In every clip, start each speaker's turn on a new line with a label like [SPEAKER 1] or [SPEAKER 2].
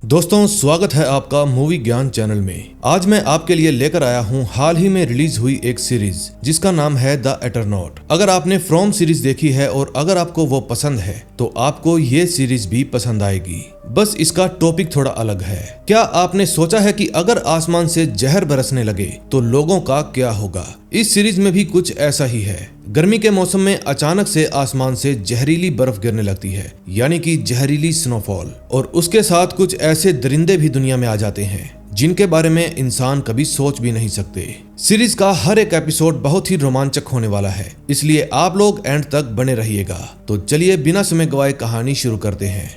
[SPEAKER 1] दोस्तों, स्वागत है आपका मूवी ज्ञान चैनल में। आज मैं आपके लिए लेकर आया हूं हाल ही में रिलीज हुई एक सीरीज जिसका नाम है द एटरनॉट। अगर आपने फ्रॉम सीरीज देखी है और अगर आपको वो पसंद है तो आपको ये सीरीज भी पसंद आएगी। बस इसका टॉपिक थोड़ा अलग है। क्या आपने सोचा है कि अगर आसमान से जहर बरसने लगे तो लोगों का क्या होगा? इस सीरीज में भी कुछ ऐसा ही है। गर्मी के मौसम में अचानक से आसमान से जहरीली बर्फ गिरने लगती है, यानी कि जहरीली स्नोफॉल, और उसके साथ कुछ ऐसे दरिंदे भी दुनिया में आ जाते हैं जिनके बारे में इंसान कभी सोच भी नहीं सकते। सीरीज का हर एक एपिसोड बहुत ही रोमांचक होने वाला है, इसलिए आप लोग एंड तक बने रहिएगा। तो चलिए बिना समय गवाए कहानी शुरू करते हैं।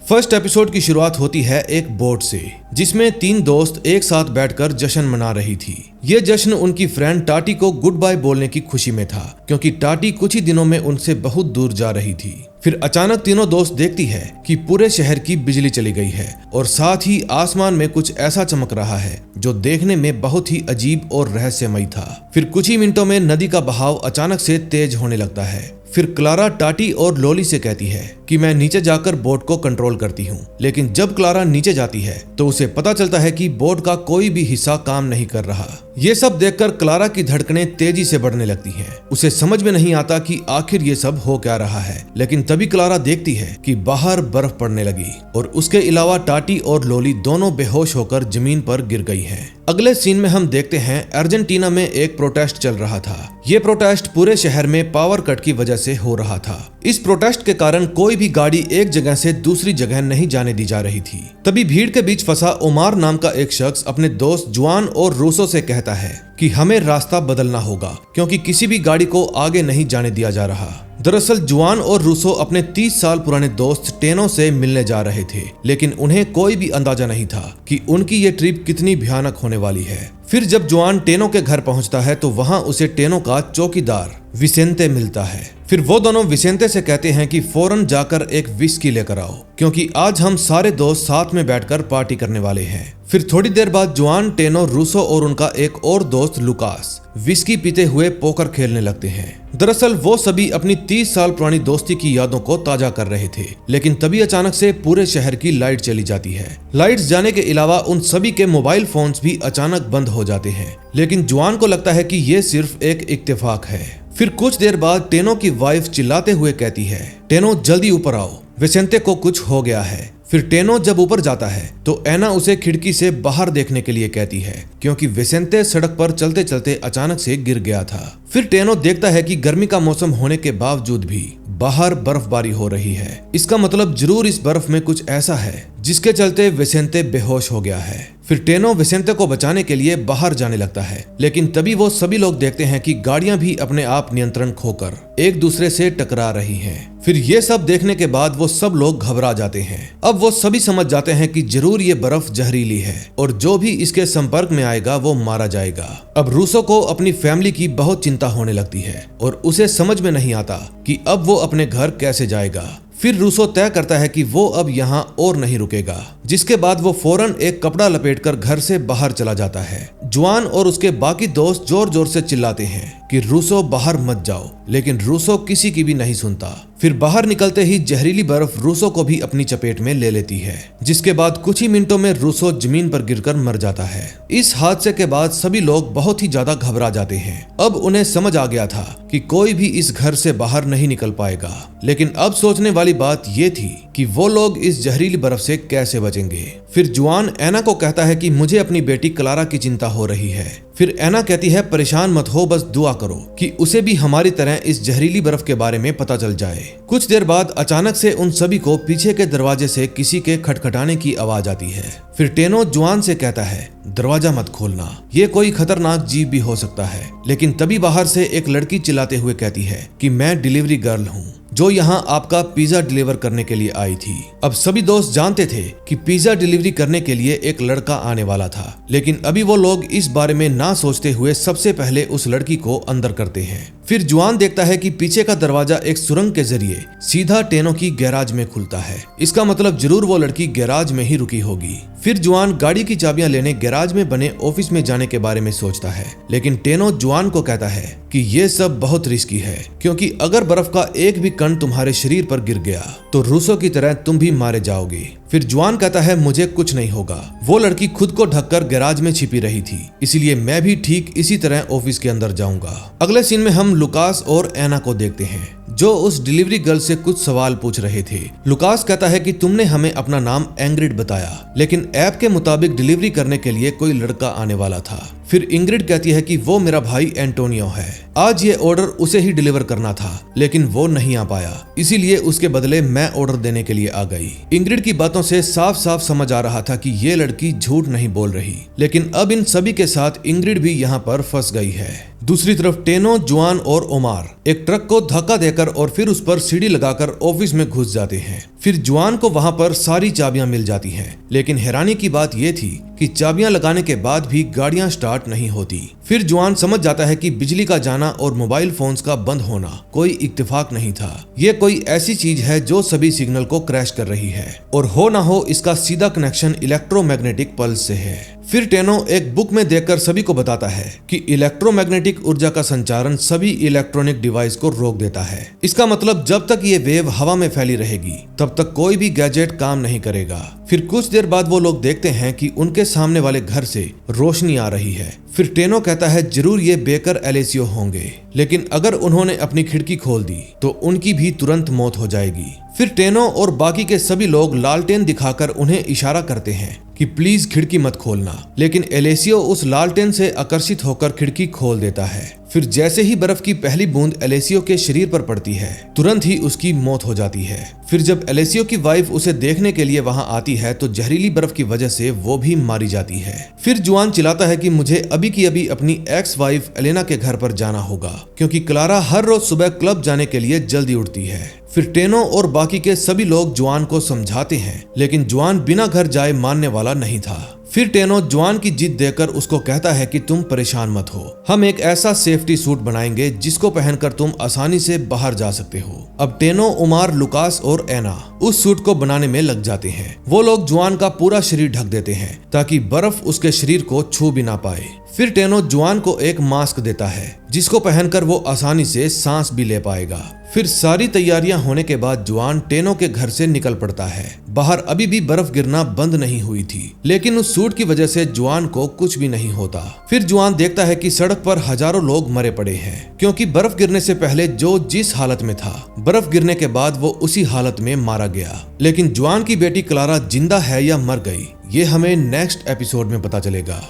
[SPEAKER 1] फर्स्ट एपिसोड की शुरुआत होती है एक बोट से, जिसमें तीन दोस्त एक साथ बैठकर जश्न मना रही थी। ये जश्न उनकी फ्रेंड टाटी को गुड बाय बोलने की खुशी में था, क्योंकि टाटी कुछ ही दिनों में उनसे बहुत दूर जा रही थी। फिर अचानक तीनों दोस्त देखती है कि पूरे शहर की बिजली चली गई है और साथ ही आसमान में कुछ ऐसा चमक रहा है जो देखने में बहुत ही अजीब और रहस्यमय था। फिर कुछ ही मिनटों में नदी का बहाव अचानक से तेज होने लगता है। फिर क्लारा टाटी और लोली से कहती है कि मैं नीचे जाकर बोट को कंट्रोल करती हूँ, लेकिन जब क्लारा नीचे जाती है तो उसे पता चलता है कि बोट का कोई भी हिस्सा काम नहीं कर रहा। ये सब देखकर क्लारा की धड़कनें तेजी से बढ़ने लगती हैं। उसे समझ में नहीं आता कि आखिर ये सब हो क्या रहा है, लेकिन तभी क्लारा देखती है कि बाहर बर्फ पड़ने लगी और उसके अलावा टाटी और लोली दोनों बेहोश होकर जमीन पर गिर गई हैं। अगले सीन में हम देखते हैं अर्जेंटीना में एक प्रोटेस्ट चल रहा था। ये प्रोटेस्ट पूरे शहर में पावर कट की वजह से हो रहा था। इस प्रोटेस्ट के कारण कोई भी गाड़ी एक जगह से दूसरी जगह नहीं जाने दी जा रही थी। तभी भीड़ के बीच फंसा ओमार नाम का एक शख्स अपने दोस्त जुआन और रूसो से कहता है कि हमें रास्ता बदलना होगा, क्योंकि किसी भी गाड़ी को आगे नहीं जाने दिया जा रहा। दरअसल जुआन और रूसो अपने 30 साल पुराने दोस्त टेनो से मिलने जा रहे थे, लेकिन उन्हें कोई भी अंदाजा नहीं था कि उनकी ये ट्रिप कितनी भयानक होने वाली है। फिर जब जुआन टेनो के घर पहुंचता है तो वहां उसे टेनो का चौकीदार विसेंते मिलता है। फिर वो दोनों विसेंते से कहते हैं कि फौरन जाकर एक विस्की लेकर आओ, क्योंकि आज हम सारे दोस्त साथ में बैठकर पार्टी करने वाले हैं। फिर थोड़ी देर बाद जुआन, टेनो, रूसो और उनका एक और दोस्त लुकास विस्की पीते हुए पोकर खेलने लगते हैं। दरअसल वो सभी अपनी 30 साल पुरानी दोस्ती की यादों को ताजा कर रहे थे, लेकिन तभी अचानक से पूरे शहर की लाइट चली जाती है। लाइट्स जाने के अलावा उन सभी के मोबाइल फोन्स भी अचानक बंद हो जाते हैं, लेकिन जुआन को लगता है कि ये सिर्फ एक इत्तेफाक है। फिर कुछ देर बाद टेनो की वाइफ चिल्लाते हुए कहती है, टेनो जल्दी ऊपर आओ, विसेंते को कुछ हो गया है। फिर टेनो जब ऊपर जाता है तो एना उसे खिड़की से बाहर देखने के लिए कहती है, क्योंकि विसेंते सड़क पर चलते चलते अचानक से गिर गया था। फिर टेनो देखता है कि गर्मी का मौसम होने के बावजूद भी बाहर बर्फबारी हो रही है। इसका मतलब जरूर इस बर्फ में कुछ ऐसा है जिसके चलते विसेंते बेहोश हो गया है। फिर टेनो विसेंते को बचाने के लिए बाहर जाने लगता है, लेकिन तभी वो सभी लोग देखते हैं कि गाड़ियां भी अपने आप नियंत्रण खोकर एक दूसरे से टकरा रही हैं। फिर ये सब देखने के बाद वो सब लोग घबरा जाते हैं। अब वो सभी समझ जाते हैं कि जरूर ये बर्फ जहरीली है और जो भी इसके संपर्क में आएगा वो मारा जाएगा। अब रूसो को अपनी फैमिली की बहुत चिंता होने लगती है और उसे समझ में नहीं आता कि अब वो अपने घर कैसे जाएगा। फिर रूसो तय करता है कि वो अब यहाँ और नहीं रुकेगा, जिसके बाद वो फौरन एक कपड़ा लपेटकर घर से बाहर चला जाता है। जुआन और उसके बाकी दोस्त जोर जोर से चिल्लाते हैं कि रूसो बाहर मत जाओ, लेकिन रूसो किसी की भी नहीं सुनता। फिर बाहर निकलते ही जहरीली बर्फ रूसो को भी अपनी चपेट में ले लेती है, जिसके बाद कुछ ही मिनटों में रूसो जमीन पर गिरकर मर जाता है। इस हादसे के बाद सभी लोग बहुत ही ज्यादा घबरा जाते हैं। अब उन्हें समझ आ गया था कि कोई भी इस घर से बाहर नहीं निकल पाएगा, लेकिन अब सोचने वाली बात ये थी कि वो लोग इस जहरीली बर्फ से कैसे बचेंगे। फिर जुआन एना को कहता है कि मुझे अपनी बेटी क्लारा की चिंता हो रही है। फिर एना कहती है परेशान मत हो, बस दुआ करो कि उसे भी हमारी तरह इस जहरीली बर्फ के बारे में पता चल जाए। कुछ देर बाद अचानक से उन सभी को पीछे के दरवाजे से किसी के खटखटाने की आवाज आती है। फिर टेनो जुआन से कहता है दरवाजा मत खोलना, ये कोई खतरनाक जीव भी हो सकता है। लेकिन तभी बाहर से एक लड़की चिल्लाते हुए कहती है कि मैं डिलीवरी गर्ल हूँ, जो यहाँ आपका पिज्जा डिलीवर करने के लिए आई थी। अब सभी दोस्त जानते थे कि पिज्जा डिलीवरी करने के लिए एक लड़का आने वाला था, लेकिन अभी वो लोग इस बारे में ना सोचते हुए सबसे पहले उस लड़की को अंदर करते हैं। फिर जुआन देखता है कि पीछे का दरवाजा एक सुरंग के जरिए सीधा टेनो की गैराज में खुलता है। इसका मतलब जरूर वो लड़की गैराज में ही रुकी होगी। फिर जुआन गाड़ी की चाबियां लेने गैराज में बने ऑफिस में जाने के बारे में सोचता है, लेकिन टेनो जुआन को कहता है कि ये सब बहुत रिस्की है, क्योंकि अगर बर्फ का एक भी कण तुम्हारे शरीर पर गिर गया तो रूसों की तरह तुम भी मारे जाओगे। फिर जुआन कहता है मुझे कुछ नहीं होगा, वो लड़की खुद को ढककर गैराज में छिपी रही थी, इसलिए मैं भी ठीक इसी तरह ऑफिस के अंदर जाऊंगा। अगले सीन में हम लुकास और एना को देखते हैं, जो उस डिलीवरी गर्ल से कुछ सवाल पूछ रहे थे। लुकास कहता है कि तुमने हमें अपना नाम इंग्रिड बताया, लेकिन ऐप के मुताबिक डिलीवरी करने के लिए कोई लड़का आने वाला था। फिर इंग्रिड कहती है कि वो मेरा भाई एंटोनियो है, आज ये ऑर्डर उसे ही डिलीवर करना था, लेकिन वो नहीं आ पाया, इसीलिए उसके बदले मैं ऑर्डर देने के लिए आ गई। इंग्रिड की बातों से साफ साफ समझ आ रहा था कि ये लड़की झूठ नहीं बोल रही, लेकिन अब इन सभी के साथ इंग्रिड भी यहाँ पर फंस गई है। दूसरी तरफ टेनो, जुआन और ओमार एक ट्रक को धक्का देकर और फिर उस पर सीढ़ी लगाकर ऑफिस में घुस जाते हैं। फिर जुआन को वहां पर सारी चाबियां मिल जाती हैं, लेकिन हैरानी की बात यह थी कि चाबियां लगाने के बाद भी गाड़ियां स्टार्ट नहीं होती। फिर जुआन समझ जाता है कि बिजली का जाना और मोबाइल फोन्स का बंद होना कोई इत्तेफाक नहीं था, ये कोई ऐसी चीज है जो सभी सिग्नल को क्रैश कर रही है, और हो ना हो इसका सीधा कनेक्शन इलेक्ट्रोमैग्नेटिक पल्स से है। फिर टेनो एक बुक में देखकर सभी को बताता है कि इलेक्ट्रोमैग्नेटिक ऊर्जा का संचारण सभी इलेक्ट्रॉनिक डिवाइस को रोक देता है। इसका मतलब जब तक ये वेव हवा में फैली रहेगी तब तक कोई भी गैजेट काम नहीं करेगा। फिर कुछ देर बाद वो लोग देखते हैं कि उनके सामने वाले घर से रोशनी आ रही है। फिर टेनो कहता है जरूर ये बेकर एलेसियो होंगे, लेकिन अगर उन्होंने अपनी खिड़की खोल दी तो उनकी भी तुरंत मौत हो जाएगी। फिर टेनो और बाकी के सभी लोग लालटेन दिखाकर उन्हें इशारा करते हैं कि प्लीज खिड़की मत खोलना, लेकिन एलेसियो उस लालटेन से आकर्षित होकर खिड़की खोल देता है। फिर जैसे ही बर्फ की पहली बूंद एलेसियो के शरीर पर पड़ती है, तुरंत ही उसकी मौत हो जाती है। फिर जब एलेसियो की वाइफ उसे देखने के लिए वहां आती है तो जहरीली बर्फ की वजह से वो भी मारी जाती है। फिर जुआन चिल्लाता है कि मुझे अभी की अभी अपनी एक्स वाइफ एलेना के घर पर जाना होगा, क्योंकि क्लारा हर रोज सुबह क्लब जाने के लिए जल्दी उठती है। फिर टेनो और बाकी के सभी लोग जुआन को समझाते हैं, लेकिन जुआन बिना घर जाए मानने वाला नहीं था। फिर टेनो जुआन की जिद देकर उसको कहता है कि तुम परेशान मत हो, हम एक ऐसा सेफ्टी सूट बनाएंगे जिसको पहनकर तुम आसानी से बाहर जा सकते हो। अब टेनो, उमार, लुकास और एना उस सूट को बनाने में लग जाते हैं। वो लोग जुआन का पूरा शरीर ढक देते हैं ताकि बर्फ उसके शरीर को छू भी ना पाए। फिर टेनो जुआन को एक मास्क देता है जिसको पहनकर वो आसानी से सांस भी ले पाएगा। फिर सारी तैयारियां होने के बाद जुआन टेनो के घर से निकल पड़ता है। बाहर अभी भी बर्फ गिरना बंद नहीं हुई थी, लेकिन उस सूट की वजह से जुआन को कुछ भी नहीं होता। फिर जुआन देखता है कि सड़क पर हजारों लोग मरे पड़े हैं, क्योंकि बर्फ गिरने से पहले जो जिस हालत में था, बर्फ गिरने के बाद वो उसी हालत में मारा गया। लेकिन जुआन की बेटी क्लारा जिंदा है या मर गई, ये हमें नेक्स्ट एपिसोड में पता चलेगा।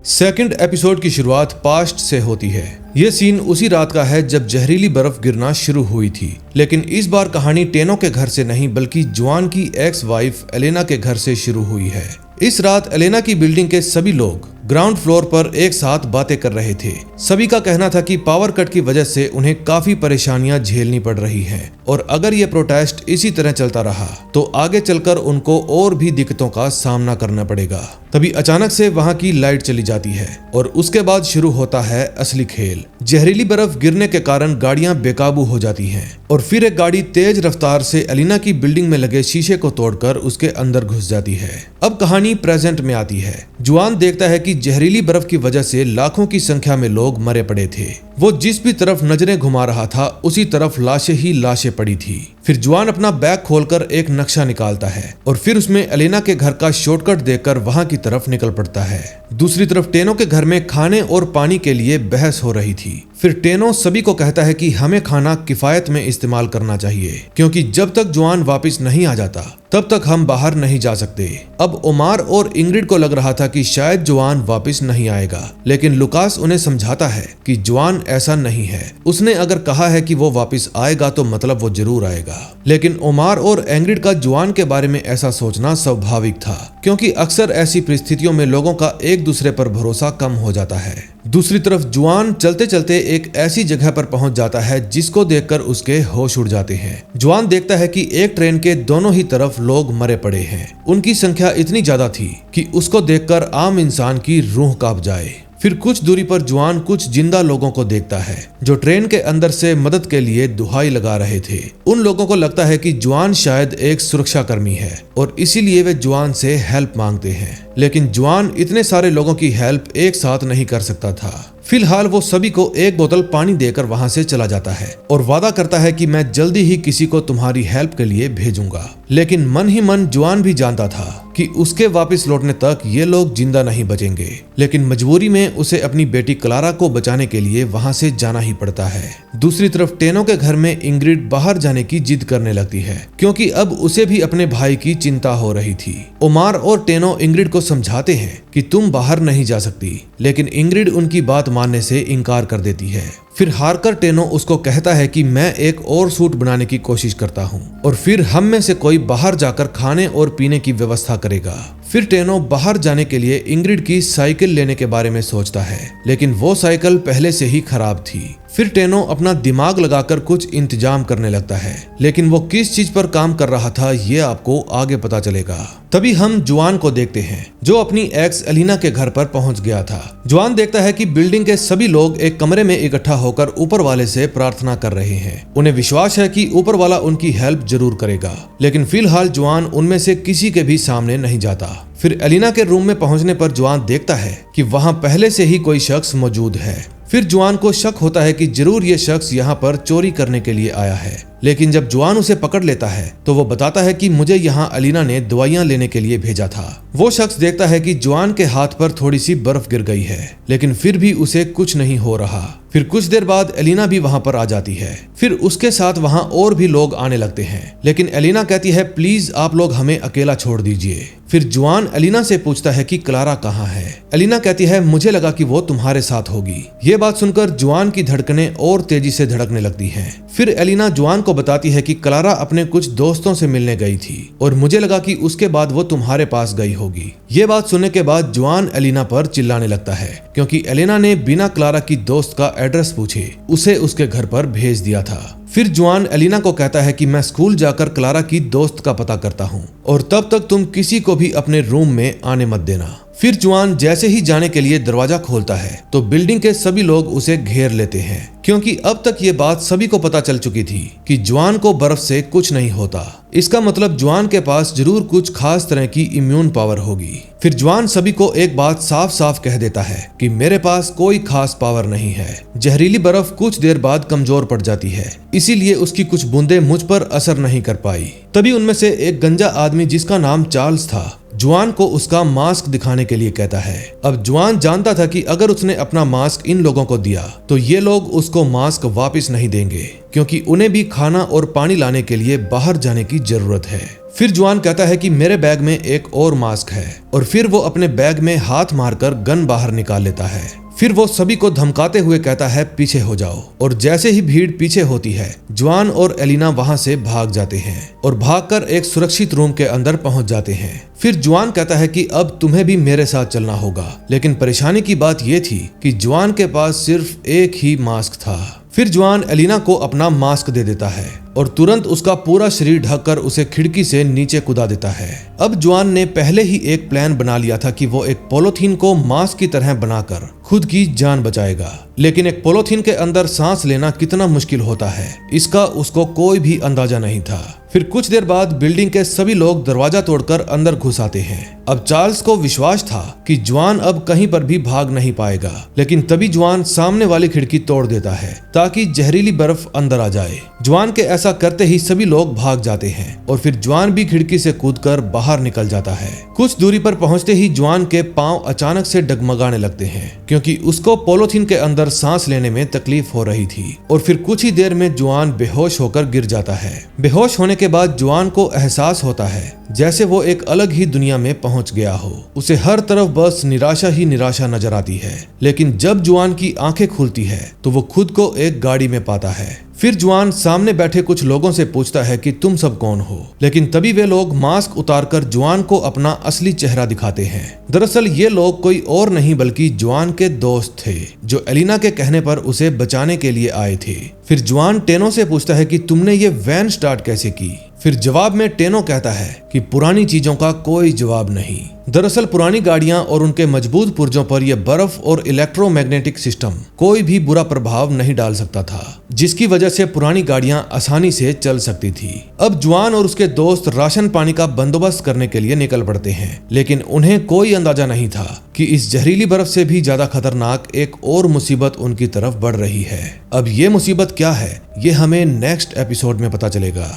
[SPEAKER 1] सेकंड एपिसोड की शुरुआत पास्ट से होती है। ये सीन उसी रात का है जब जहरीली बर्फ गिरना शुरू हुई थी, लेकिन इस बार कहानी टेनो के घर से नहीं बल्कि जुआन की एक्स वाइफ एलेना के घर से शुरू हुई है। इस रात एलेना की बिल्डिंग के सभी लोग ग्राउंड फ्लोर पर एक साथ बातें कर रहे थे। सभी का कहना था कि पावर कट की वजह से उन्हें काफी परेशानियां झेलनी पड़ रही हैं, और अगर ये प्रोटेस्ट इसी तरह चलता रहा तो आगे चलकर उनको और भी दिक्कतों का सामना करना पड़ेगा। तभी अचानक से वहां की लाइट चली जाती है और उसके बाद शुरू होता है असली खेल। जहरीली बर्फ गिरने के कारण गाड़ियां बेकाबू हो जाती हैं, और फिर एक गाड़ी तेज रफ्तार से एलेना की बिल्डिंग में लगे शीशे को तोड़कर उसके अंदर घुस जाती है। अब कहानी प्रेजेंट में आती है। जुआन देखता है कि जहरीली बर्फ की वजह से लाखों की संख्या में लोग मरे पड़े थे। वो जिस भी तरफ नजरें घुमा रहा था उसी तरफ लाशें ही लाशें पड़ी थी। फिर जुआन अपना बैग खोलकर एक नक्शा निकालता है और फिर उसमें एलेना के घर का शॉर्टकट देखकर वहां की तरफ निकल पड़ता है। दूसरी तरफ टेनो के घर में खाने और पानी के लिए बहस हो रही थी। फिर टेनो सभी को कहता है कि हमें खाना किफायत में इस्तेमाल करना चाहिए, क्योंकि जब तक जुआन वापस नहीं आ जाता तब तक हम बाहर नहीं जा सकते। अब ओमार और इंग्रिड को लग रहा था कि शायद जुआन वापस नहीं आएगा, लेकिन लुकास उन्हें समझाता है कि जुआन ऐसा नहीं है। उसने अगर कहा है कि वो वापस आएगा तो मतलब वो जरूर आएगा। लेकिन ओमार और इंग्रिड का जुआन के बारे में ऐसा सोचना स्वाभाविक था, क्योंकि अक्सर ऐसी परिस्थितियों में लोगों का एक दूसरे पर भरोसा कम हो जाता है। दूसरी तरफ जुआन चलते चलते एक ऐसी जगह पर पहुंच जाता है जिसको देखकर उसके होश उड़ जाते हैं। जुआन देखता है कि एक ट्रेन के दोनों ही तरफ लोग मरे पड़े हैं। उनकी संख्या इतनी ज्यादा थी कि उसको देखकर आम इंसान की रूह कांप जाए। फिर कुछ दूरी पर जुआन कुछ जिंदा लोगों को देखता है जो ट्रेन के अंदर से मदद के लिए दुहाई लगा रहे थे। उन लोगों को लगता है कि जुआन शायद एक सुरक्षा कर्मी है और इसीलिए वे जुआन से हेल्प मांगते हैं, लेकिन जुआन इतने सारे लोगों की हेल्प एक साथ नहीं कर सकता था। फिलहाल वो सभी को एक बोतल पानी देकर वहां से चला जाता है और वादा करता है कि मैं जल्दी ही किसी को तुम्हारी हेल्प के लिए भेजूंगा। लेकिन मन ही मन जुआन भी जानता था कि उसके वापस लौटने तक ये लोग जिंदा नहीं बचेंगे, लेकिन मजबूरी में उसे अपनी बेटी क्लारा को बचाने के लिए वहां से जाना ही पड़ता है। दूसरी तरफ टेनो के घर में इंग्रिड बाहर जाने की जिद करने लगती है क्योंकि अब उसे भी अपने भाई की चिंता हो रही थी। ओमार और टेनो इंग्रिड को समझाते हैं कि तुम बाहर नहीं जा सकती, लेकिन इंग्रिड उनकी बात मानने से इनकार कर देती है। फिर हारकर टेनो उसको कहता है कि मैं एक और सूट बनाने की कोशिश करता हूँ और फिर हम में से कोई बाहर जाकर खाने और पीने की व्यवस्था करेगा। फिर टेनो बाहर जाने के लिए इंग्रिड की साइकिल लेने के बारे में सोचता है, लेकिन वो साइकिल पहले से ही खराब थी। फिर टेनो अपना दिमाग लगाकर कुछ इंतजाम करने लगता है, लेकिन वो किस चीज पर काम कर रहा था ये आपको आगे पता चलेगा। तभी हम जुआन को देखते हैं जो अपनी एक्स एलिना के घर पर पहुंच गया था। जुआन देखता है कि बिल्डिंग के सभी लोग एक कमरे में इकट्ठा होकर ऊपर वाले से प्रार्थना कर रहे हैं। उन्हें विश्वास है कि ऊपर वाला उनकी हेल्प जरूर करेगा, लेकिन फिलहाल जुआन उनमें से किसी के भी सामने नहीं जाता। फिर एलिना के रूम में पहुंचने पर जुआन देखता है कि वहां पहले से ही कोई शख्स मौजूद है। फिर जुआन को शक होता है कि जरूर ये शख्स यहाँ पर चोरी करने के लिए आया है, लेकिन जब जुआन उसे पकड़ लेता है तो वो बताता है कि मुझे यहाँ एलिना ने दवाइयाँ लेने के लिए भेजा था। वो शख्स देखता है कि जुआन के हाथ पर थोड़ी सी बर्फ गिर गई है, लेकिन फिर भी उसे कुछ नहीं हो रहा। फिर कुछ देर बाद एलिना भी वहाँ पर आ जाती है। फिर उसके साथ वहाँ और भी लोग आने लगते हैं, लेकिन एलिना कहती है प्लीज आप लोग हमें अकेला छोड़ दीजिए। फिर जुआन एलिना से पूछता है कि क्लारा कहाँ है। एलिना कहती है मुझे लगा कि वो तुम्हारे साथ होगी। ये बात सुनकर जुआन की धड़कनें और तेजी से धड़कने लगती हैं। फिर एलिना जुआन को बताती है कि क्लारा अपने कुछ दोस्तों से मिलने गई थी और मुझे लगा कि उसके बाद वो तुम्हारे पास गई होगी। ये बात सुनने के बाद जुआन एलिना पर चिल्लाने लगता है क्योंकि एलिना ने बिना क्लारा की दोस्त का एड्रेस पूछे उसे उसके घर पर भेज दिया था। फिर जुआन एलिना को कहता है कि मैं स्कूल जाकर क्लारा की दोस्त का पता करता हूँ और तब तक तुम किसी को भी अपने रूम में आने मत देना। फिर जुआन जैसे ही जाने के लिए दरवाजा खोलता है तो बिल्डिंग के सभी लोग उसे घेर लेते हैं क्योंकि अब तक ये बात सभी को पता चल चुकी थी कि जुआन को बर्फ से कुछ नहीं होता। इसका मतलब जुआन के पास जरूर कुछ खास तरह की इम्यून पावर होगी। फिर जुआन सभी को एक बात साफ साफ कह देता है कि मेरे पास कोई खास पावर नहीं है। जहरीली बर्फ कुछ देर बाद कमजोर पड़ जाती है, इसीलिए उसकी कुछ बूंदें मुझ पर असर नहीं कर पाई। तभी उनमें से एक गंजा आदमी जिसका नाम चार्ल्स था जुआन को उसका मास्क दिखाने के लिए कहता है। अब जुआन जानता था कि अगर उसने अपना मास्क इन लोगों को दिया तो ये लोग उसको मास्क वापस नहीं देंगे क्योंकि उन्हें भी खाना और पानी लाने के लिए बाहर जाने की जरूरत है। फिर जुआन कहता है कि मेरे बैग में एक और मास्क है और फिर वो अपने बैग में हाथ मारकर गन बाहर निकाल लेता है। फिर वो सभी को धमकाते हुए कहता है पीछे हो जाओ और जैसे ही भीड़ पीछे होती है जुआन और एलिना वहां से भाग जाते हैं और भागकर एक सुरक्षित रूम के अंदर पहुंच जाते हैं। फिर जुआन कहता है कि अब तुम्हें भी मेरे साथ चलना होगा, लेकिन परेशानी की बात यह थी कि जुआन के पास सिर्फ एक ही मास्क था। फिर जुआन एलिना को अपना मास्क दे देता है और तुरंत उसका पूरा शरीर ढककर उसे खिड़की से नीचे कूदा देता है। अब जुआन ने पहले ही एक प्लान बना लिया था कि वो एक पॉलीथीन को मास्क की तरह बनाकर खुद की जान बचाएगा, लेकिन एक पॉलीथीन के अंदर सांस लेना कितना मुश्किल होता है इसका उसको कोई भी अंदाजा नहीं था। फिर कुछ देर बाद बिल्डिंग के सभी लोग दरवाजा तोड़कर अंदर घुस आते हैं। अब चार्ल्स को विश्वास था कि जुआन अब कहीं पर भी भाग नहीं पाएगा, लेकिन तभी जुआन सामने वाली खिड़की तोड़ देता है ताकि जहरीली बर्फ अंदर आ जाए। जुआन के ऐसा करते ही सभी लोग भाग जाते हैं और फिर जुआन भी खिड़की से कूदकर बाहर निकल जाता है। कुछ दूरी पर पहुंचते ही जुआन के पांव अचानक से डगमगाने लगते हैं क्योंकि उसको पॉलीथीन के अंदर सांस लेने में तकलीफ हो रही थी और फिर कुछ ही देर में जुआन बेहोश होकर गिर जाता है। बेहोश होने के बाद जुआन को एहसास होता है जैसे वो एक अलग ही दुनिया में पहुंच गया हो। उसे हर तरफ बस निराशा ही निराशा नजर आती है, लेकिन जब जुआन की आंखें खुलती है तो वो खुद को एक गाड़ी में पाता है। फिर जुआन सामने बैठे कुछ लोगों से पूछता है कि तुम सब कौन हो, लेकिन तभी वे लोग मास्क उतारकर जुआन को अपना असली चेहरा दिखाते हैं। दरअसल ये लोग कोई और नहीं बल्कि जुआन के दोस्त थे जो एलिना के कहने पर उसे बचाने के लिए आए थे। फिर जुआन टेनो से पूछता है कि तुमने ये वैन स्टार्ट कैसे की। फिर जवाब में टेनो कहता है कि पुरानी चीजों का कोई जवाब नहीं। दरअसल पुरानी गाड़ियां और उनके मजबूत पुर्जों पर यह बर्फ और इलेक्ट्रोमैग्नेटिक सिस्टम कोई भी बुरा प्रभाव नहीं डाल सकता था, जिसकी वजह से पुरानी गाड़ियां आसानी से चल सकती थी। अब जुआन और उसके दोस्त राशन पानी का बंदोबस्त करने के लिए निकल पड़ते हैं, लेकिन उन्हें कोई अंदाजा नहीं था कि इस जहरीली बर्फ से भी ज्यादा खतरनाक एक और मुसीबत उनकी तरफ बढ़ रही है। अब ये मुसीबत क्या है, ये हमें नेक्स्ट एपिसोड में पता चलेगा।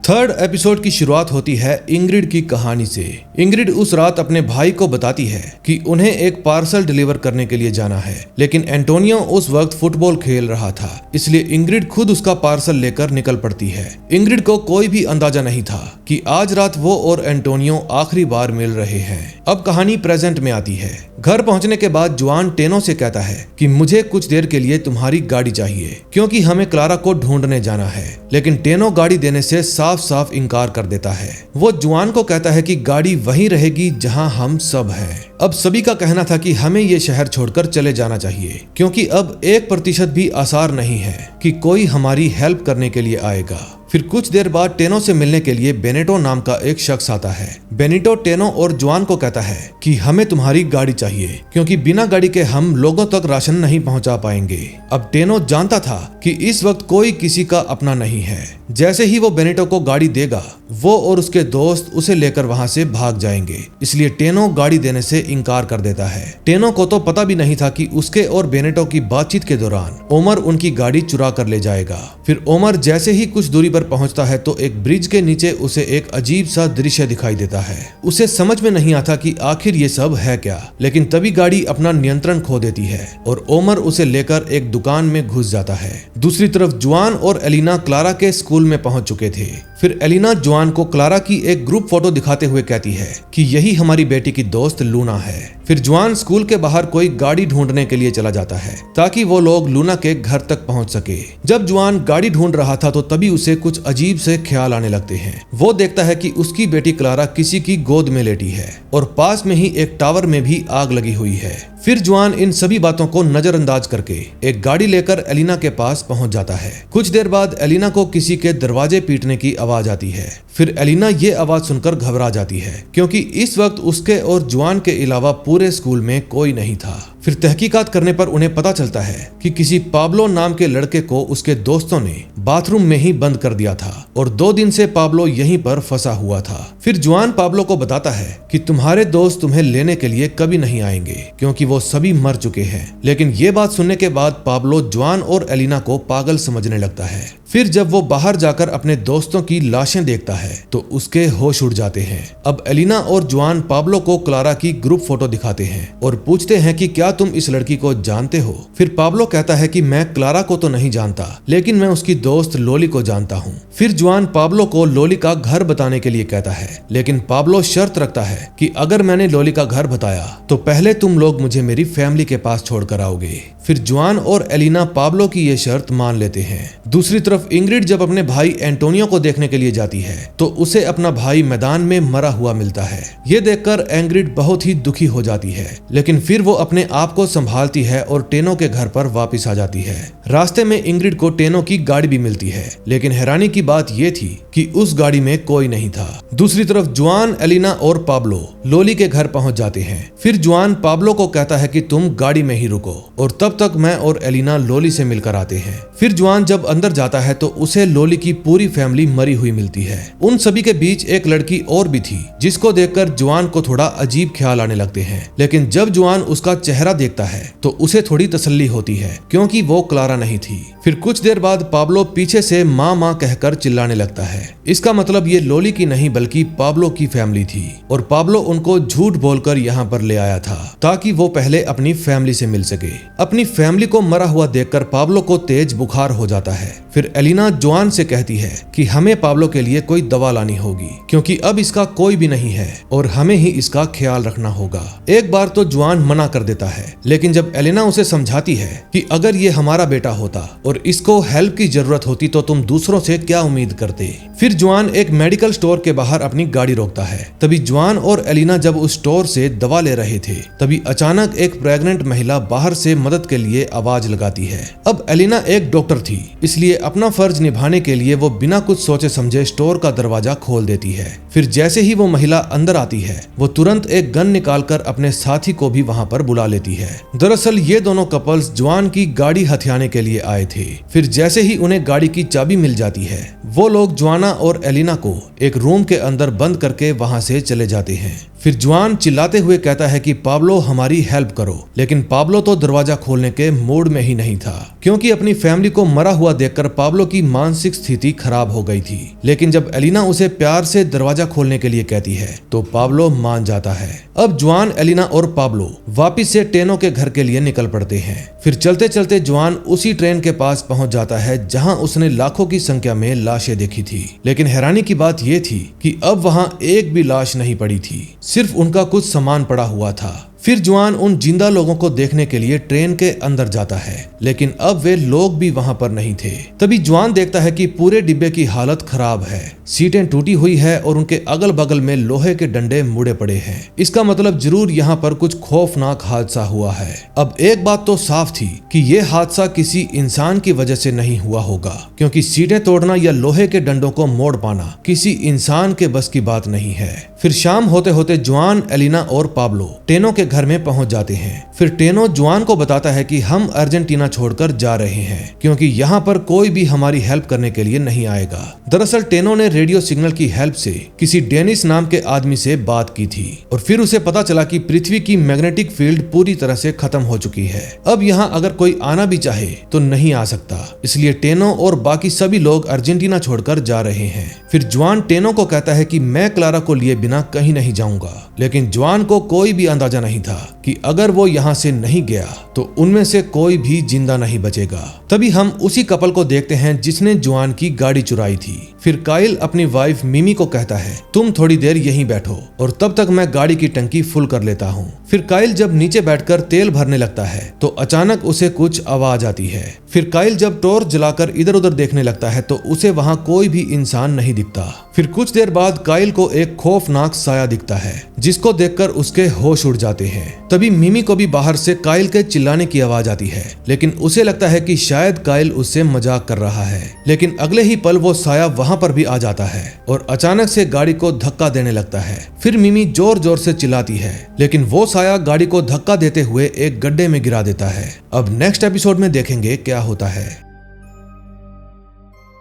[SPEAKER 1] थर्ड एपिसोड की शुरुआत होती है इंग्रिड की कहानी से। इंग्रिड उस रात अपने भाई को बताती है कि उन्हें एक पार्सल डिलीवर करने के लिए जाना है, लेकिन एंटोनियो उस वक्त फुटबॉल खेल रहा था, इसलिए इंग्रिड खुद उसका पार्सल लेकर निकल पड़ती है। इंग्रिड को कोई भी अंदाजा नहीं था कि आज रात वो और एंटोनियो आखिरी बार मिल रहे हैं। अब कहानी प्रेजेंट में आती है। घर पहुंचने के बाद जुआन टेनो से कहता है कि मुझे कुछ देर के लिए तुम्हारी गाड़ी चाहिए, क्योंकि हमें क्लारा को ढूंढने जाना है। लेकिन टेनो गाड़ी देने से साफ साफ इनकार कर देता है। वो जुआन को कहता है कि गाड़ी वहीं रहेगी जहां हम सब हैं। अब सभी का कहना था कि हमें ये शहर छोड़कर चले जाना चाहिए, क्योंकि अब 1% भी आसार नहीं है कि कोई हमारी हेल्प करने के लिए आएगा। फिर कुछ देर बाद टेनो से मिलने के लिए बेनेटो नाम का एक शख्स आता है। बेनिटो टेनो और जुआन को कहता है कि हमें तुम्हारी गाड़ी चाहिए, क्योंकि बिना गाड़ी के हम लोगों तक राशन नहीं पहुंचा पाएंगे। अब टेनो जानता था कि इस वक्त कोई किसी का अपना नहीं है। जैसे ही वो बेनिटो को गाड़ी देगा, वो और उसके दोस्त उसे लेकर वहां से भाग जाएंगे, इसलिए टेनो गाड़ी देने से इनकार कर देता है। टेनो को तो पता भी नहीं था कि उसके और बेनेटो की बातचीत के दौरान ओमर उनकी गाड़ी चुरा कर ले जाएगा। फिर ओमर जैसे ही कुछ दूरी पर पहुंचता है तो एक ब्रिज के नीचे उसे एक अजीब सा दृश्य दिखाई देता है। उसे समझ में नहीं आता कि आखिर ये सब है क्या, लेकिन तभी गाड़ी अपना नियंत्रण खो देती है और ओमर उसे लेकर एक दुकान में घुस जाता है। दूसरी तरफ जुआन और एलिना क्लारा के स्कूल में पहुंच चुके थे। फिर एलिना जुआन को क्लारा की एक ग्रुप फोटो दिखाते हुए कहती है कि यही हमारी बेटी की दोस्त लूना है। फिर जुआन स्कूल के बाहर कोई गाड़ी ढूंढने के लिए चला जाता है ताकि वो लोग लूना के घर तक पहुंच सके। जब जुआन गाड़ी ढूंढ रहा था तो तभी उसे कुछ अजीब से ख्याल आने लगते हैं। वो देखता है कि उसकी बेटी क्लारा किसी की गोद में लेटी है और पास में ही एक टावर में भी आग लगी हुई है। फिर जुआन इन सभी बातों को नजरअंदाज करके एक गाड़ी लेकर एलिना के पास पहुंच जाता है। कुछ देर बाद एलिना को किसी के दरवाजे पीटने की आवाज आती है। फिर एलिना ये आवाज सुनकर घबरा जाती है, क्योंकि इस वक्त उसके और जुआन के अलावा पूरे स्कूल में कोई नहीं था। फिर तहकीकात करने पर उन्हें पता चलता है कि किसी पाब्लो नाम के लड़के को उसके दोस्तों ने बाथरूम में ही बंद कर दिया था और 2 दिन से पाब्लो यहीं पर फंसा हुआ था। फिर जुआन पाब्लो को बताता है कि तुम्हारे दोस्त तुम्हें लेने के लिए कभी नहीं आएंगे, क्योंकि वो सभी मर चुके हैं। लेकिन ये बात सुनने के बाद पाब्लो जुआन और एलिना को पागल समझने लगता है। फिर जब वो बाहर जाकर अपने दोस्तों की लाशें देखता है तो उसके होश उड़ जाते हैं। अब एलिना और जुआन पाब्लो को क्लारा की ग्रुप फोटो दिखाते हैं और पूछते हैं कि क्या तुम इस लड़की को जानते हो। फिर पाब्लो कहता है कि मैं क्लारा को तो नहीं जानता, लेकिन मैं उसकी दोस्त लोली को जानता हूँ। फिर जुआन पाब्लो को लोली का घर बताने के लिए कहता है, लेकिन पाब्लो शर्त रखता है कि अगर मैंने लोली का घर बताया तो पहले तुम लोग मुझे मेरी फैमिली के पास छोड़कर आओगे। फिर जुआन और एलिना पाब्लो की ये शर्त मान लेते हैं। दूसरी तरफ इंग्रिड जब अपने भाई एंटोनियो को देखने के लिए जाती है तो उसे अपना भाई मैदान में मरा हुआ मिलता है। ये देखकर इंग्रिड बहुत ही दुखी हो जाती है, लेकिन फिर वो अपने आप को संभालती है और टेनो के घर पर वापस आ जाती है। रास्ते में इंग्रिड को टेनो की गाड़ी भी मिलती है, लेकिन हैरानी की बात ये थी कि उस गाड़ी में कोई नहीं था। दूसरी तरफ जुआन, एलिना और पाब्लो लोली के घर पहुंच जाते हैं। फिर जुआन पाब्लो को कहता है कि तुम गाड़ी में ही रुको और तब तक मैं और एलिना लोली से मिलकर आते हैं। फिर जुआन जब अंदर जाता है तो उसे लोली की पूरी फैमिली मरी हुई मिलती है। उन सभी के बीच एक लड़की और भी थी, जिसको देखकर जुआन को थोड़ा अजीब ख्याल आने लगते हैं। लेकिन जब जुआन उसका चेहरा देखता है तो उसे थोड़ी तसल्ली होती है, क्योंकि वो क्लारा नहीं थी। फिर कुछ देर बाद पाब्लो पीछे से माँ माँ कहकर चिल्लाने लगता है। इसका मतलब ये लोली की नहीं बल्कि पाब्लो की फैमिली थी और पाब्लो उनको झूठ बोलकर यहाँ पर ले आया था ताकि वो पहले अपनी फैमिली से मिल सके। अपनी फैमिली को मरा हुआ देखकर पाब्लो को तेज बुखार हो जाता है। फिर एलिना जुआन से कहती है कि हमें पाब्लो के लिए कोई दवा लानी होगी, क्योंकि अब इसका कोई भी नहीं है और हमें ही इसका ख्याल रखना होगा। एक बार तो जुआन मना कर देता है, लेकिन जब एलिना उसे समझाती है कि अगर ये हमारा बेटा होता और इसको हेल्प की जरूरत होती तो तुम दूसरों से क्या उम्मीद करते। फिर जुआन एक मेडिकल स्टोर के बाहर अपनी गाड़ी रोकता है। तभी जुआन और एलिना जब उस स्टोर से दवा ले रहे थे, तभी अचानक एक प्रेग्नेंट महिला बाहर से मदद के के लिए आवाज लगाती है। अब एलिना एक डॉक्टर थी, इसलिए अपना फर्ज निभाने के लिए वो बिना कुछ सोचे समझे स्टोर का दरवाजा खोल देती है। फिर जैसे ही वो महिला अंदर आती है, वो तुरंत एक गन निकालकर अपने साथी को भी वहां पर बुला लेती है। दरअसल ये दोनों कपल्स जॉन की गाड़ी हथियाने के लिए आए थे। फिर जैसे ही उन्हें गाड़ी की चाबी मिल जाती है, वो लोग जोआना और एलिना को एक रूम के अंदर बंद करके वहां से चले जाते हैं। फिर जॉन चिल्लाते हुए कहता है कि पाब्लो हमारी हेल्प करो, लेकिन पाब्लो तो दरवाजा खोलने के मूड में ही नहीं था, क्योंकि अपनी फैमिली को मरा हुआ देखकर पाब्लो की मानसिक स्थिति खराब हो गई थी। लेकिन जब एलिना उसे प्यार से दरवाजा खोलने के लिए कहती है तो पाब्लो मान जाता है। अब जॉन, एलिना और पाब्लो वापिस से टेनो के घर के लिए निकल पड़ते हैं। फिर चलते चलते जॉन उसी ट्रेन के पास पहुंच जाता है जहां उसने लाखों की संख्या में लाशें देखी थी। लेकिन हैरानी की बात यह थी कि अब वहां एक भी लाश नहीं पड़ी थी, सिर्फ उनका कुछ सामान पड़ा हुआ था। फिर जॉन उन जिंदा लोगों को देखने के लिए ट्रेन के अंदर जाता है, लेकिन अब वे लोग भी वहां पर नहीं थे। तभी जॉन देखता है कि पूरे डिब्बे की हालत खराब है, सीटें टूटी हुई है और उनके अगल बगल में लोहे के डंडे मुड़े पड़े हैं। इसका मतलब जरूर यहाँ पर कुछ खौफनाक हादसा हुआ है। अब एक बात तो साफ थी कि यह हादसा किसी इंसान की वजह से नहीं हुआ होगा, क्योंकि सीटें तोड़ना या लोहे के डंडों को मोड़ पाना किसी इंसान के बस की बात नहीं है। फिर शाम होते होते जॉन, एलिना और पाब्लो टेनो के घर में पहुंच जाते हैं। फिर टेनो जॉन को बताता है कि हम अर्जेंटीना छोड़कर जा रहे हैं, क्योंकि यहाँ पर कोई भी हमारी हेल्प करने के लिए नहीं आएगा। दरअसल टेनो ने रेडियो सिग्नल की हेल्प से किसी डेनिस नाम के आदमी से बात की थी और फिर उसे पता चला कि पृथ्वी की मैग्नेटिक फील्ड पूरी तरह से खत्म हो चुकी है। अब यहाँ अगर कोई आना भी चाहे तो नहीं आ सकता, इसलिए टेनो और बाकी सभी लोग अर्जेंटीना छोड़कर जा रहे हैं। फिर जॉन टेनो को कहता है कि मैं क्लारा को लिए बिना कहीं नहीं जाऊंगा, लेकिन जॉन को कोई भी अंदाजा नहीं था कि अगर वो यहाँ से नहीं गया तो उनमें से कोई भी जिंदा नहीं बचेगा। तभी हम उसी कपल को देखते हैं जिसने जॉन की गाड़ी चुराई थी। फिर काइल अपनी वाइफ मिमी को कहता है तुम थोड़ी देर यहीं बैठो और तब तक मैं गाड़ी की टंकी फुल कर लेता हूँ। फिर काइल जब नीचे बैठकर तेल भरने लगता है तो अचानक उसे कुछ आवाज आती है। फिर काइल जब टॉर्च जलाकर इधर उधर देखने लगता है तो उसे वहाँ कोई भी इंसान नहीं दिखता। फिर कुछ देर बाद काइल को एक खौफनाक साया दिखता है, जिसको देखकर उसके होश उड़ जाते हैं। तभी मिमी को भी बाहर से काइल के चिल्लाने की आवाज आती है, लेकिन उसे लगता है कि शायद काइल उससे मजाक कर रहा है। लेकिन अगले ही पल वो साया वहां पर भी आ जाता है और अचानक से गाड़ी को धक्का देने लगता है। फिर मिमी जोर जोर से चिल्लाती है, लेकिन वो साया गाड़ी को धक्का देते हुए एक गड्ढे में गिरा देता है। अब नेक्स्ट एपिसोड में देखेंगे क्या होता है।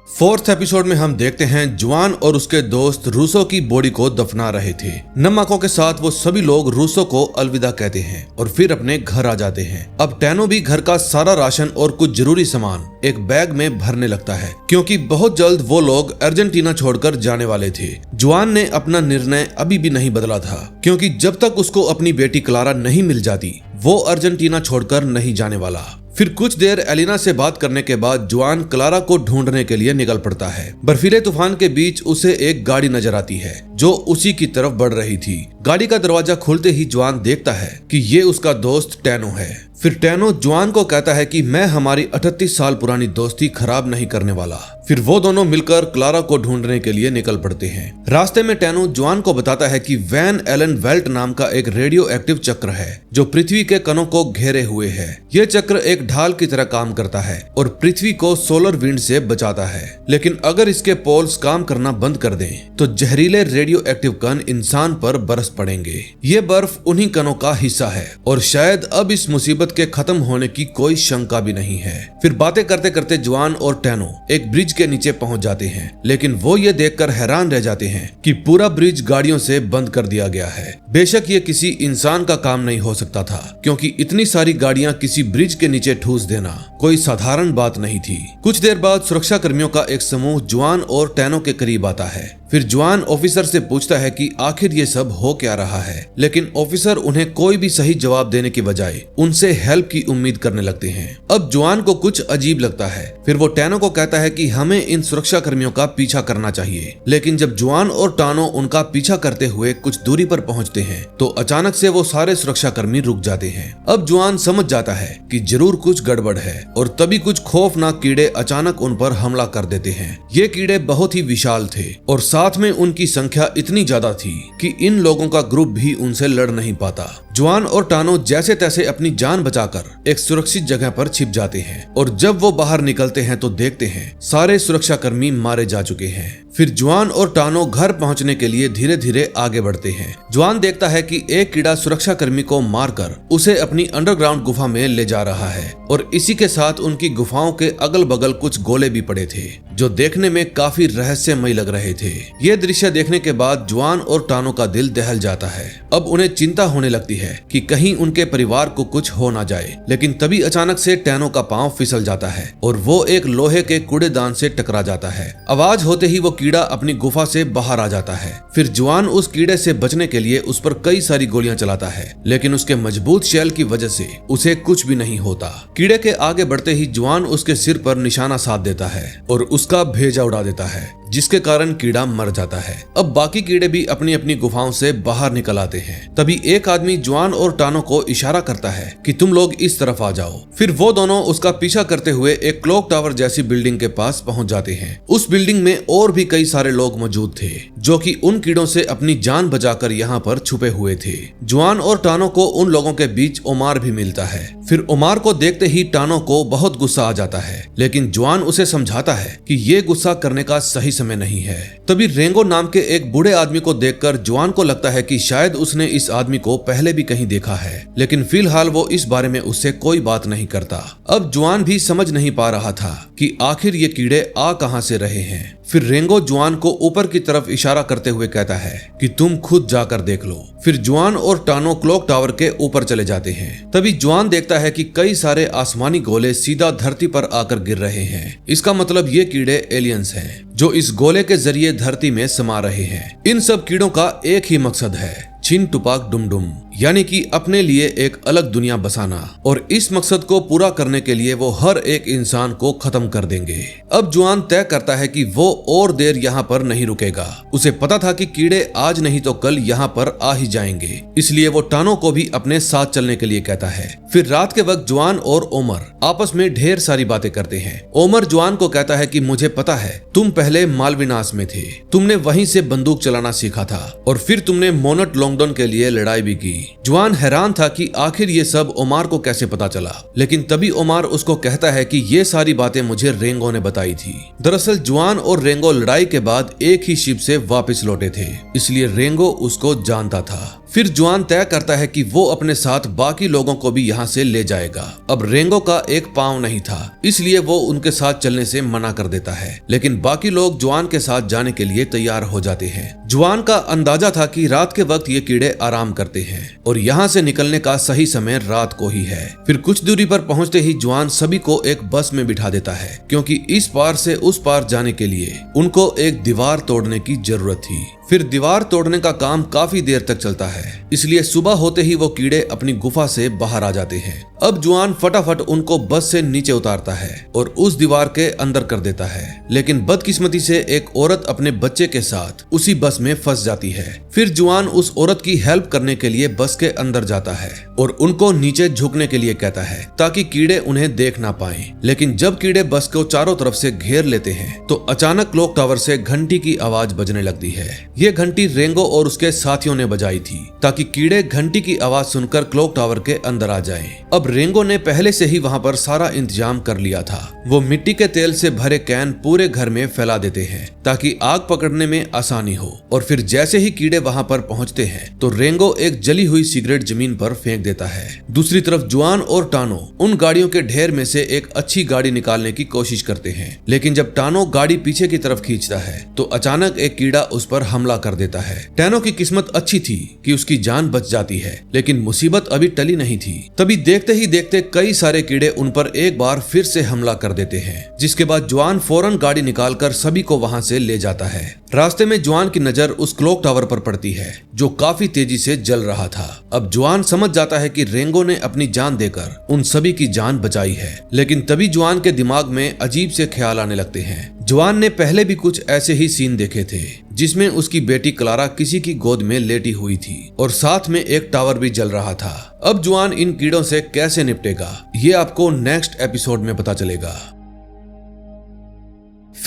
[SPEAKER 1] फोर्थ एपिसोड में हम देखते हैं जॉन और उसके दोस्त रूसो की बॉडी को दफना रहे थे। नम आंखों के साथ वो सभी लोग रूसो को अलविदा कहते हैं और फिर अपने घर आ जाते हैं। अब टेनो भी घर का सारा राशन और कुछ जरूरी सामान एक बैग में भरने लगता है, क्योंकि बहुत जल्द वो लोग अर्जेंटीना छोड़कर जाने वाले थे। जॉन ने अपना निर्णय अभी भी नहीं बदला था, क्योंकि जब तक उसको अपनी बेटी क्लारा नहीं मिल जाती वो अर्जेंटीना छोड़कर नहीं जाने वाला। फिर कुछ देर एलिना से बात करने के बाद जॉन क्लारा को ढूंढने के लिए निकल पड़ता है। बर्फीले तूफान के बीच उसे एक गाड़ी नजर आती है जो उसी की तरफ बढ़ रही थी। गाड़ी का दरवाजा खुलते ही जॉन देखता है कि ये उसका दोस्त टेनो है। फिर टेनो जॉन को कहता है कि मैं हमारी 38 साल पुरानी दोस्ती खराब नहीं करने वाला। फिर वो दोनों मिलकर क्लारा को ढूंढने के लिए निकल पड़ते हैं। रास्ते में टेनो जॉन को बताता है कि वैन एलन वेल्ट नाम का एक रेडियो एक्टिव चक्र है जो पृथ्वी के कणों को घेरे हुए है। यह चक्र एक ढाल की तरह काम करता है और पृथ्वी को सोलर विंड से बचाता है, लेकिन अगर इसके पोल्स काम करना बंद कर दें तो जहरीले रेडियो एक्टिव कण इंसान पर बरस पड़ेंगे। ये बर्फ उन्हीं कणों का हिस्सा है और शायद अब इस मुसीबत के खत्म होने की कोई शंका भी नहीं है। फिर बातें करते करते जॉन और टेनो एक ब्रिज के नीचे पहुंच जाते हैं, लेकिन वो ये देखकर हैरान रह जाते हैं कि पूरा ब्रिज गाड़ियों से बंद कर दिया गया है। बेशक ये किसी इंसान का काम नहीं हो सकता था, क्योंकि इतनी सारी गाड़ियां किसी ब्रिज के नीचे ठूस देना कोई साधारण बात नहीं थी। कुछ देर बाद सुरक्षा कर्मियों का एक समूह जॉन और टेनो के करीब आता है। फिर जॉन ऑफिसर से पूछता है कि आखिर ये सब हो क्या रहा है, लेकिन ऑफिसर उन्हें कोई भी सही जवाब देने की बजाय उनसे हेल्प की उम्मीद करने लगते हैं। अब जॉन को कुछ अजीब लगता है। फिर वो टेनो को कहता है कि हमें इन सुरक्षा कर्मियों का पीछा करना चाहिए, लेकिन जब जॉन और टानो उनका पीछा करते हुए कुछ दूरी पर पहुंचते हैं तो अचानक से वो सारे सुरक्षा कर्मी रुक जाते हैं। अब जॉन समझ जाता है कि जरूर कुछ गड़बड़ है और तभी कुछ खौफनाक कीड़े अचानक उन पर हमला कर देते हैं। ये कीड़े बहुत ही विशाल थे और साथ में उनकी संख्या इतनी ज्यादा थी कि इन लोगों का ग्रुप भी उनसे लड़ नहीं पाता। जुआन और टानो जैसे तैसे अपनी जान बचाकर एक सुरक्षित जगह पर छिप जाते हैं और जब वो बाहर निकलते हैं तो देखते हैं सारे सुरक्षाकर्मी मारे जा चुके हैं। फिर जुआन और टानो घर पहुंचने के लिए धीरे धीरे आगे बढ़ते हैं। जुआन देखता है कि एक कीड़ा सुरक्षाकर्मी को मारकर उसे अपनी अंडरग्राउंड गुफा में ले जा रहा है और इसी के साथ उनकी गुफाओं के अगल बगल कुछ गोले भी पड़े थे जो देखने में काफी रहस्यमय लग रहे थे। ये दृश्य देखने के बाद जुआन और टानो का दिल दहल जाता है। अब उन्हें चिंता होने लगती है कि कहीं उनके परिवार को कुछ हो ना जाए, लेकिन तभी अचानक से टैनो का पांव फिसल जाता है और वो एक लोहे के कूड़ेदान से टकरा जाता है। आवाज होते ही वो कीड़ा अपनी गुफा से बाहर आ जाता है। फिर जुआन उस कीड़े से बचने के लिए उस पर कई सारी गोलियां चलाता है, लेकिन उसके मजबूत शैल की वजह से उसे कुछ भी नहीं होता। कीड़े के आगे बढ़ते ही जुआन उसके सिर पर निशाना साध देता है और उसका भेजा उड़ा देता है, जिसके कारण कीड़ा मर जाता है। अब बाकी कीड़े भी अपनी अपनी गुफाओं से बाहर निकल आते हैं। तभी एक आदमी जुआन और टानो को इशारा करता है कि तुम लोग इस तरफ आ जाओ। फिर वो दोनों उसका पीछा करते हुए एक क्लॉक टावर जैसी बिल्डिंग के पास पहुंच जाते हैं। उस बिल्डिंग में और भी कई सारे लोग मौजूद थे जो कि उन कीड़ों से अपनी जान बचाकर यहाँ पर छुपे हुए थे। जुआन और टानो को उन लोगों के बीच ओमार भी मिलता है। फिर ओमार को देखते ही टानो को बहुत गुस्सा आ जाता है, लेकिन जुआन उसे समझाता है कि ये गुस्सा करने का सही समय नहीं है। तभी रेंगो नाम के एक बूढ़े आदमी को देखकर जुआन को लगता है कि शायद उसने इस आदमी को पहले भी कहीं देखा है, लेकिन फिलहाल वो इस बारे में उससे कोई बात नहीं करता। अब जुआन भी समझ नहीं पा रहा था कि आखिर ये कीड़े आ कहां से रहे हैं। फिर रेंगो जुआन को ऊपर की तरफ इशारा करते हुए कहता है कि तुम खुद जाकर देख लो। फिर जुआन और टानो क्लॉक टावर के ऊपर चले जाते हैं। तभी जुआन देखता है कि कई सारे आसमानी गोले सीधा धरती पर आकर गिर रहे हैं। इसका मतलब ये कीड़े एलियंस हैं जो इस गोले के जरिए धरती में समा रहे हैं। इन सब कीड़ों का एक ही मकसद है, छिन टुपाक डुम डुम, यानी कि अपने लिए एक अलग दुनिया बसाना, और इस मकसद को पूरा करने के लिए वो हर एक इंसान को खत्म कर देंगे। अब जुआन तय करता है कि वो और देर यहाँ पर नहीं रुकेगा। उसे पता था कि कीड़े आज नहीं तो कल यहाँ पर आ ही जाएंगे, इसलिए वो टानो को भी अपने साथ चलने के लिए कहता है। फिर रात के वक्त जुआन और ओमर आपस में ढेर सारी बातें करते हैं। ओमर जुआन को कहता है कि मुझे पता है तुम पहले मालविनास में थे, तुमने वहीं से बंदूक चलाना सीखा था और फिर तुमने मोनट लोंगडन के लिए लड़ाई भी की। जुआन हैरान था कि आखिर ये सब ओमार को कैसे पता चला, लेकिन तभी ओमार उसको कहता है कि ये सारी बातें मुझे रेंगो ने बताई थी। दरअसल जुआन और रेंगो लड़ाई के बाद एक ही शिप से वापस लौटे थे, इसलिए रेंगो उसको जानता था। फिर जुआन तय करता है कि वो अपने साथ बाकी लोगों को भी यहाँ से ले जाएगा। अब रेंगो का एक पांव नहीं था, इसलिए वो उनके साथ चलने से मना कर देता है, लेकिन बाकी लोग जुआन के साथ जाने के लिए तैयार हो जाते हैं। जुआन का अंदाजा था कि रात के वक्त ये कीड़े आराम करते हैं और यहाँ से निकलने का सही समय रात को ही है। फिर कुछ दूरी पर पहुँचते ही जुआन सभी को एक बस में बिठा देता है, क्योंकि इस पार से उस पार जाने के लिए उनको एक दीवार तोड़ने की जरूरत थी। फिर दीवार तोड़ने का काम काफी देर तक चलता है, इसलिए सुबह होते ही वो कीड़े अपनी गुफा से बाहर आ जाते हैं। अब जुआन फटाफट उनको बस से नीचे उतारता है और उस दीवार के अंदर कर देता है, लेकिन बदकिस्मती से एक औरत अपने बच्चे के साथ उसी बस में फंस जाती है। फिर जुआन उस औरत की हेल्प करने के लिए बस के अंदर जाता है और उनको नीचे झुकने के लिए कहता है ताकि कीड़े उन्हें देख ना पाए। लेकिन जब कीड़े बस को चारों तरफ से घेर लेते हैं तो अचानक क्लॉक टावर से घंटी की आवाज बजने लगती है। ये घंटी रेंगो और उसके साथियों ने बजाई थी ताकि कीड़े घंटी की आवाज सुनकर क्लॉक टावर के अंदर आ जाएं। अब रेंगो ने पहले से ही वहां पर सारा इंतजाम कर लिया था। वो मिट्टी के तेल से भरे कैन पूरे घर में फैला देते हैं ताकि आग पकड़ने में आसानी हो, और फिर जैसे ही कीड़े वहां पर पहुंचते हैं तो रेंगो एक जली हुई सिगरेट जमीन पर फेंक देता है। दूसरी तरफ जुआन और टानो उन गाड़ियों के ढेर में से एक अच्छी गाड़ी निकालने की कोशिश करते हैं, लेकिन जब टानो गाड़ी पीछे की तरफ खींचता है तो अचानक एक कीड़ा उस पर हमला कर देता है। टैनो की किस्मत अच्छी थी कि उसकी जान बच जाती है, लेकिन मुसीबत अभी टली नहीं थी। तभी देखते ही देखते कई सारे कीड़े उन पर एक बार फिर से हमला कर देते हैं, जिसके बाद जुआन फौरन गाड़ी निकालकर सभी को वहां से ले जाता है। रास्ते में जुआन की नजर उस क्लॉक टावर पर पड़ती है जो काफी तेजी से जल रहा था। अब जुआन समझ जाता है कि रेंगो ने अपनी जान देकर उन सभी की जान बचाई है, लेकिन तभी जुआन के दिमाग में अजीब से ख्याल आने लगते हैं। जुआन ने पहले भी कुछ ऐसे ही सीन देखे थे जिसमें उसकी बेटी क्लारा किसी की गोद में लेटी हुई थी और साथ में एक टावर भी जल रहा था। अब जुआन इन कीड़ों से कैसे निपटेगा ये आपको नेक्स्ट एपिसोड में पता चलेगा।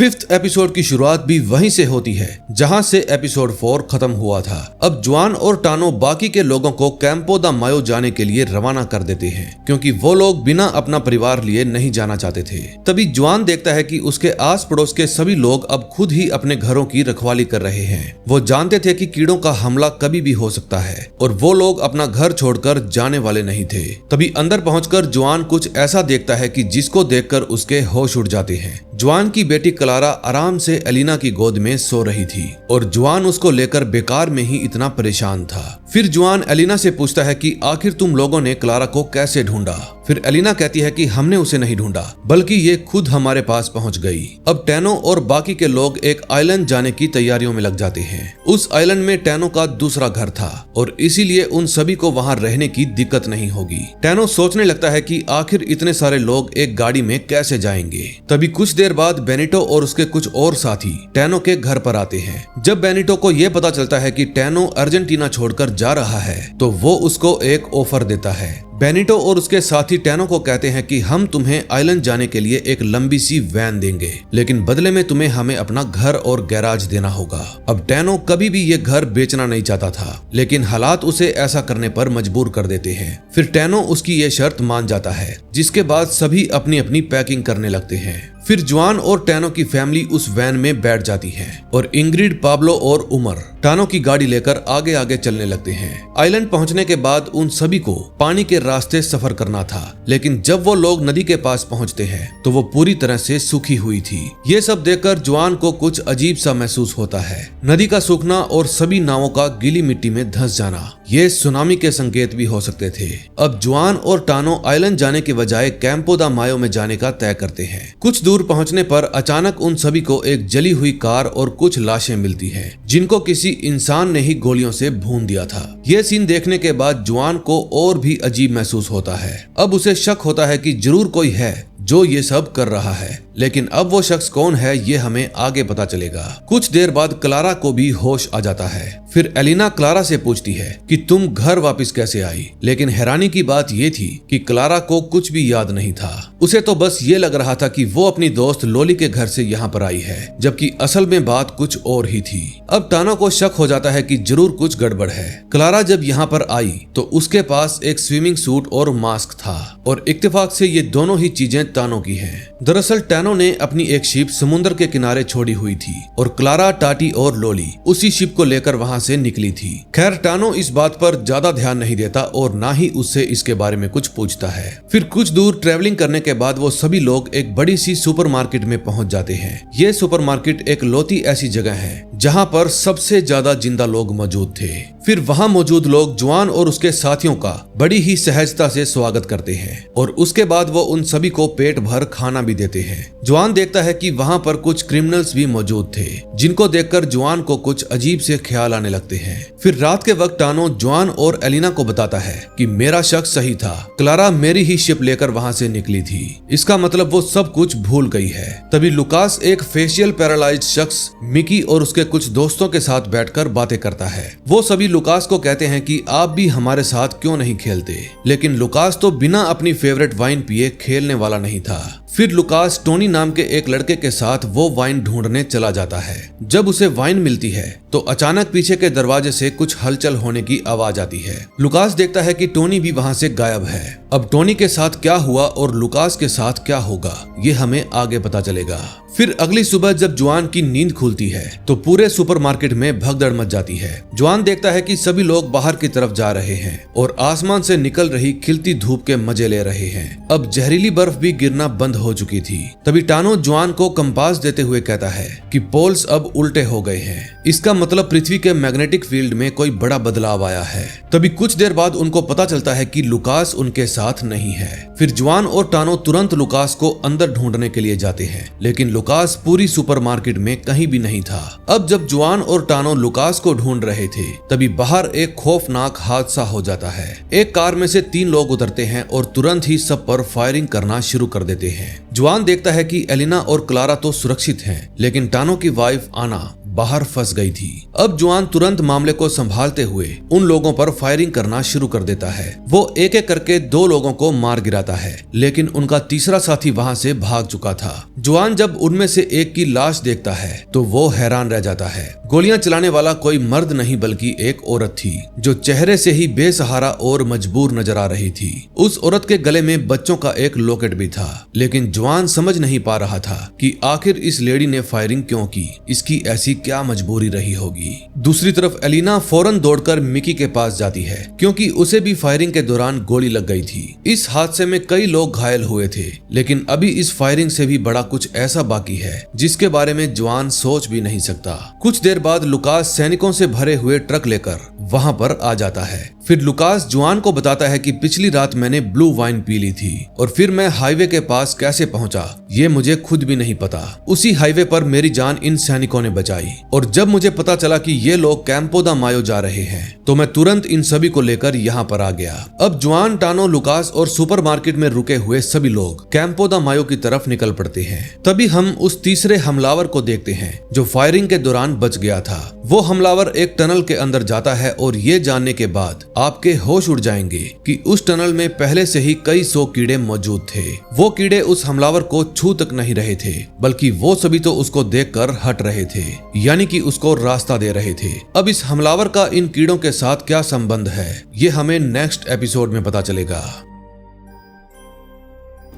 [SPEAKER 1] 5th एपिसोड की शुरुआत भी वहीं से होती है जहां से एपिसोड 4 खत्म हुआ था। अब जुआन और टानो बाकी के लोगों को कैंपो दा मायो जाने के लिए रवाना कर देते हैं क्योंकि वो लोग बिना अपना परिवार लिए नहीं जाना चाहते थे। तभी जुआन देखता है कि उसके आस पड़ोस के सभी लोग अब खुद ही अपने घरों की रखवाली कर रहे हैं। वो जानते थे कि कीड़ों का हमला कभी भी हो सकता है और वो लोग अपना घर छोड़कर जाने वाले नहीं थे। तभी अंदर पहुंचकर जुआन कुछ ऐसा देखता है कि जिसको देखकर उसके होश उड़ जाते हैं। जुआन की बेटी क्लारा आराम से एलिना की गोद में सो रही थी और जुआन उसको लेकर बेकार में ही इतना परेशान था। फिर जुआन एलिना से पूछता है कि आखिर तुम लोगों ने क्लारा को कैसे ढूंढा। फिर एलिना कहती है कि हमने उसे नहीं ढूंढा बल्कि ये खुद हमारे पास पहुंच गई। अब टैनो और बाकी के लोग एक आइलैंड जाने की तैयारियों में लग जाते हैं। उस आइलैंड में टैनो का दूसरा घर था और इसीलिए उन सभी को वहां रहने की दिक्कत नहीं होगी। टैनो सोचने लगता है कि आखिर इतने सारे लोग एक गाड़ी में कैसे जाएंगे। तभी कुछ देर बाद बेनिटो और उसके कुछ और साथी टैनो के घर पर आते हैं। जब बेनिटो को यह पता चलता है कि टैनो अर्जेंटीना छोड़कर जा रहा है तो वो उसको एक ऑफर देता है। बेनिटो और उसके साथी टैनो को कहते हैं कि हम तुम्हें आइलैंड जाने के लिए एक लंबी सी वैन देंगे, लेकिन बदले में तुम्हें हमें अपना घर और गैराज देना होगा। अब टैनो कभी भी ये घर बेचना नहीं चाहता था, लेकिन हालात उसे ऐसा करने पर मजबूर कर देते हैं। फिर टैनो उसकी ये शर्त मान जाता है, जिसके बाद सभी अपनी अपनी पैकिंग करने लगते हैं। फिर जुआन और टैनो की फैमिली उस वैन में बैठ जाती है और इंग्रिड, पाब्लो और उमर टानो की गाड़ी लेकर आगे आगे चलने लगते हैं। आइलैंड पहुंचने के बाद उन सभी को पानी के रास्ते सफर करना था, लेकिन जब वो लोग नदी के पास पहुंचते हैं तो वो पूरी तरह से सूखी हुई थी। ये सब देखकर जुआन को कुछ अजीब सा महसूस होता है। नदी का सूखना और सभी नावों का गीली मिट्टी में धंस जाना, ये सुनामी के संकेत भी हो सकते थे। अब जुआन और टानो आइलैंड जाने के बजाय कैंपो दा मायो में जाने का तय करते हैं। कुछ दूर पहुंचने पर अचानक उन सभी को एक जली हुई कार और कुछ लाशें मिलती हैं, जिनको किसी इंसान ने ही गोलियों से भून दिया था। यह सीन देखने के बाद जुआन को और भी अजीब महसूस होता है। अब उसे शक होता है कि जरूर कोई है जो ये सब कर रहा है, लेकिन अब वो शख्स कौन है ये हमें आगे पता चलेगा। कुछ देर बाद क्लारा को भी होश आ जाता है। फिर एलिना क्लारा से पूछती है कि तुम घर वापस कैसे आई, लेकिन हैरानी की बात ये थी कि क्लारा को कुछ भी याद नहीं था। उसे तो बस ये लग रहा था कि वो अपनी दोस्त लोली के घर से यहाँ पर आई है, जबकि असल में बात कुछ और ही थी। अब टानो को शक हो जाता है कि जरूर कुछ गड़बड़ है। क्लारा जब यहाँ पर आई तो उसके पास एक स्विमिंग सूट और मास्क था और इत्तेफाक से ये दोनों ही चीजें टानो की हैं। दरअसल टानो ने अपनी एक शिप समुद्र के किनारे छोड़ी हुई थी और क्लारा, टाटी और लोली उसी शिप को लेकर वहां से निकली थी। खैर टानो इस बात पर ज्यादा ध्यान नहीं देता और ना ही उससे इसके बारे में कुछ पूछता है। फिर कुछ दूर ट्रेवलिंग करने के बाद वो सभी लोग एक बड़ी सी सुपरमार्केट में पहुंच जाते हैं। ये सुपरमार्केट एक लौती ऐसी जगह है जहां पर सबसे ज्यादा जिंदा लोग मौजूद थे। फिर वहां मौजूद लोग जुआन और उसके साथियों का बड़ी ही सहजता से स्वागत करते हैं और उसके बाद वो उन सभी को पेट भर खाना भी देते हैं। जुआन देखता है कि वहां पर कुछ क्रिमिनल्स भी मौजूद थे, जिनको देखकर जुआन को कुछ अजीब से ख्याल आने लगते हैं। फिर रात के वक्त टानो जुआन और एलिना को बताता है कि मेरा शक सही था, क्लारा मेरी ही शिप लेकर वहां से निकली थी। इसका मतलब वो सब कुछ भूल गई है। तभी लुकास एक फेशियल पैरालाइज्ड शख्स मिकी और उसके कुछ दोस्तों के साथ बैठकर बातें करता है। वो सभी लुकास को कहते हैं कि आप भी हमारे साथ क्यों नहीं खेलते, लेकिन लुकास तो बिना अपनी फेवरेट वाइन पिए खेलने वाला नहीं था। फिर लुकास टोनी नाम के एक लड़के के साथ वो वाइन ढूंढने चला जाता है। जब उसे वाइन मिलती है तो अचानक पीछे के दरवाजे से कुछ हलचल होने की आवाज आती है। लुकास देखता है कि टोनी भी वहां से गायब है। अब टोनी के साथ क्या हुआ और लुकास के साथ क्या होगा ये हमें आगे पता चलेगा। फिर अगली सुबह जब जुआन की नींद खुलती है तो पूरे सुपरमार्केट में भगदड़ मच जाती है। जुआन देखता है कि सभी लोग बाहर की तरफ जा रहे हैं और आसमान से निकल रही खिलती धूप के मजे ले रहे हैं। अब जहरीली बर्फ भी गिरना बंद हो चुकी थी। तभी टानो जुआन को कंपास देते हुए कहता है कि पोल्स अब उल्टे हो गए हैं। इसका मतलब पृथ्वी के मैग्नेटिक फील्ड में कोई बड़ा बदलाव आया है। तभी कुछ देर बाद उनको पता चलता है कि लुकास उनके साथ नहीं है। फिर जुआन और टानो तुरंत लुकास को अंदर ढूंढने के लिए जाते हैं, लेकिन लुकास पूरी सुपरमार्केट में कहीं भी नहीं था। अब जब जुआन और टानो लुकास को ढूंढ रहे थे तभी बाहर एक खौफनाक हादसा हो जाता है। एक कार में से 3 लोग उतरते हैं और तुरंत ही सब पर फायरिंग करना शुरू कर देते हैं। जुआन देखता है कि एलिना और क्लारा तो सुरक्षित हैं, लेकिन टानो की वाइफ आना बाहर फंस गई थी। अब जुआन तुरंत मामले को संभालते हुए उन लोगों पर फायरिंग करना शुरू कर देता है। वो एक एक करके 2 लोगों को मार गिराता है, लेकिन उनका तीसरा साथी वहां से भाग चुका था। जुआन जब उनमें से एक की लाश देखता है तो वो हैरान रह जाता है। गोलियां चलाने वाला कोई मर्द नहीं बल्कि एक औरत थी, जो चेहरे से ही बेसहारा और मजबूर नजर आ रही थी। उस औरत के गले में बच्चों का एक लॉकेट भी था, लेकिन जुआन समझ नहीं पा रहा था कि आखिर इस लेडी ने फायरिंग क्यों की, इसकी ऐसी क्या मजबूरी रही होगी। दूसरी तरफ एलिना फौरन दौड़कर मिकी के पास जाती है, क्योंकि उसे भी फायरिंग के दौरान गोली लग गई थी। इस हादसे में कई लोग घायल हुए थे, लेकिन अभी इस फायरिंग से भी बड़ा कुछ ऐसा बाकी है जिसके बारे में जुआन सोच भी नहीं सकता। कुछ देर बाद लुकास सैनिकों से भरे हुए ट्रक लेकर वहां पर आ जाता है। फिर लुकास जुआन को बताता है कि पिछली रात मैंने ब्लू वाइन पी ली थी और फिर मैं हाईवे के पास कैसे पहुंचा ये मुझे खुद भी नहीं पता। उसी हाईवे पर मेरी जान इन सैनिकों ने बचाई, और जब मुझे पता चला कि ये लोग कैंपो दा मायो जा रहे हैं तो मैं तुरंत इन सभी को लेकर यहाँ पर आ गया। अब जुआन, टानो, लुकास और सुपरमार्केट में रुके हुए सभी लोग कैंपो दा मायो की तरफ निकल पड़ते हैं। तभी हम उस तीसरे हमलावर को देखते हैं जो फायरिंग के दौरान बच गया था। वो हमलावर एक टनल के अंदर जाता है और ये जानने के बाद आपके होश उड़ जाएंगे कि उस टनल में पहले से ही कई 100 कीड़े मौजूद थे। वो कीड़े उस हमलावर को छू तक नहीं रहे थे, बल्कि वो सभी तो उसको देखकर हट रहे थे, यानी कि उसको रास्ता दे रहे थे। अब इस हमलावर का इन कीड़ों के साथ क्या संबंध है ये हमें नेक्स्ट एपिसोड में पता चलेगा।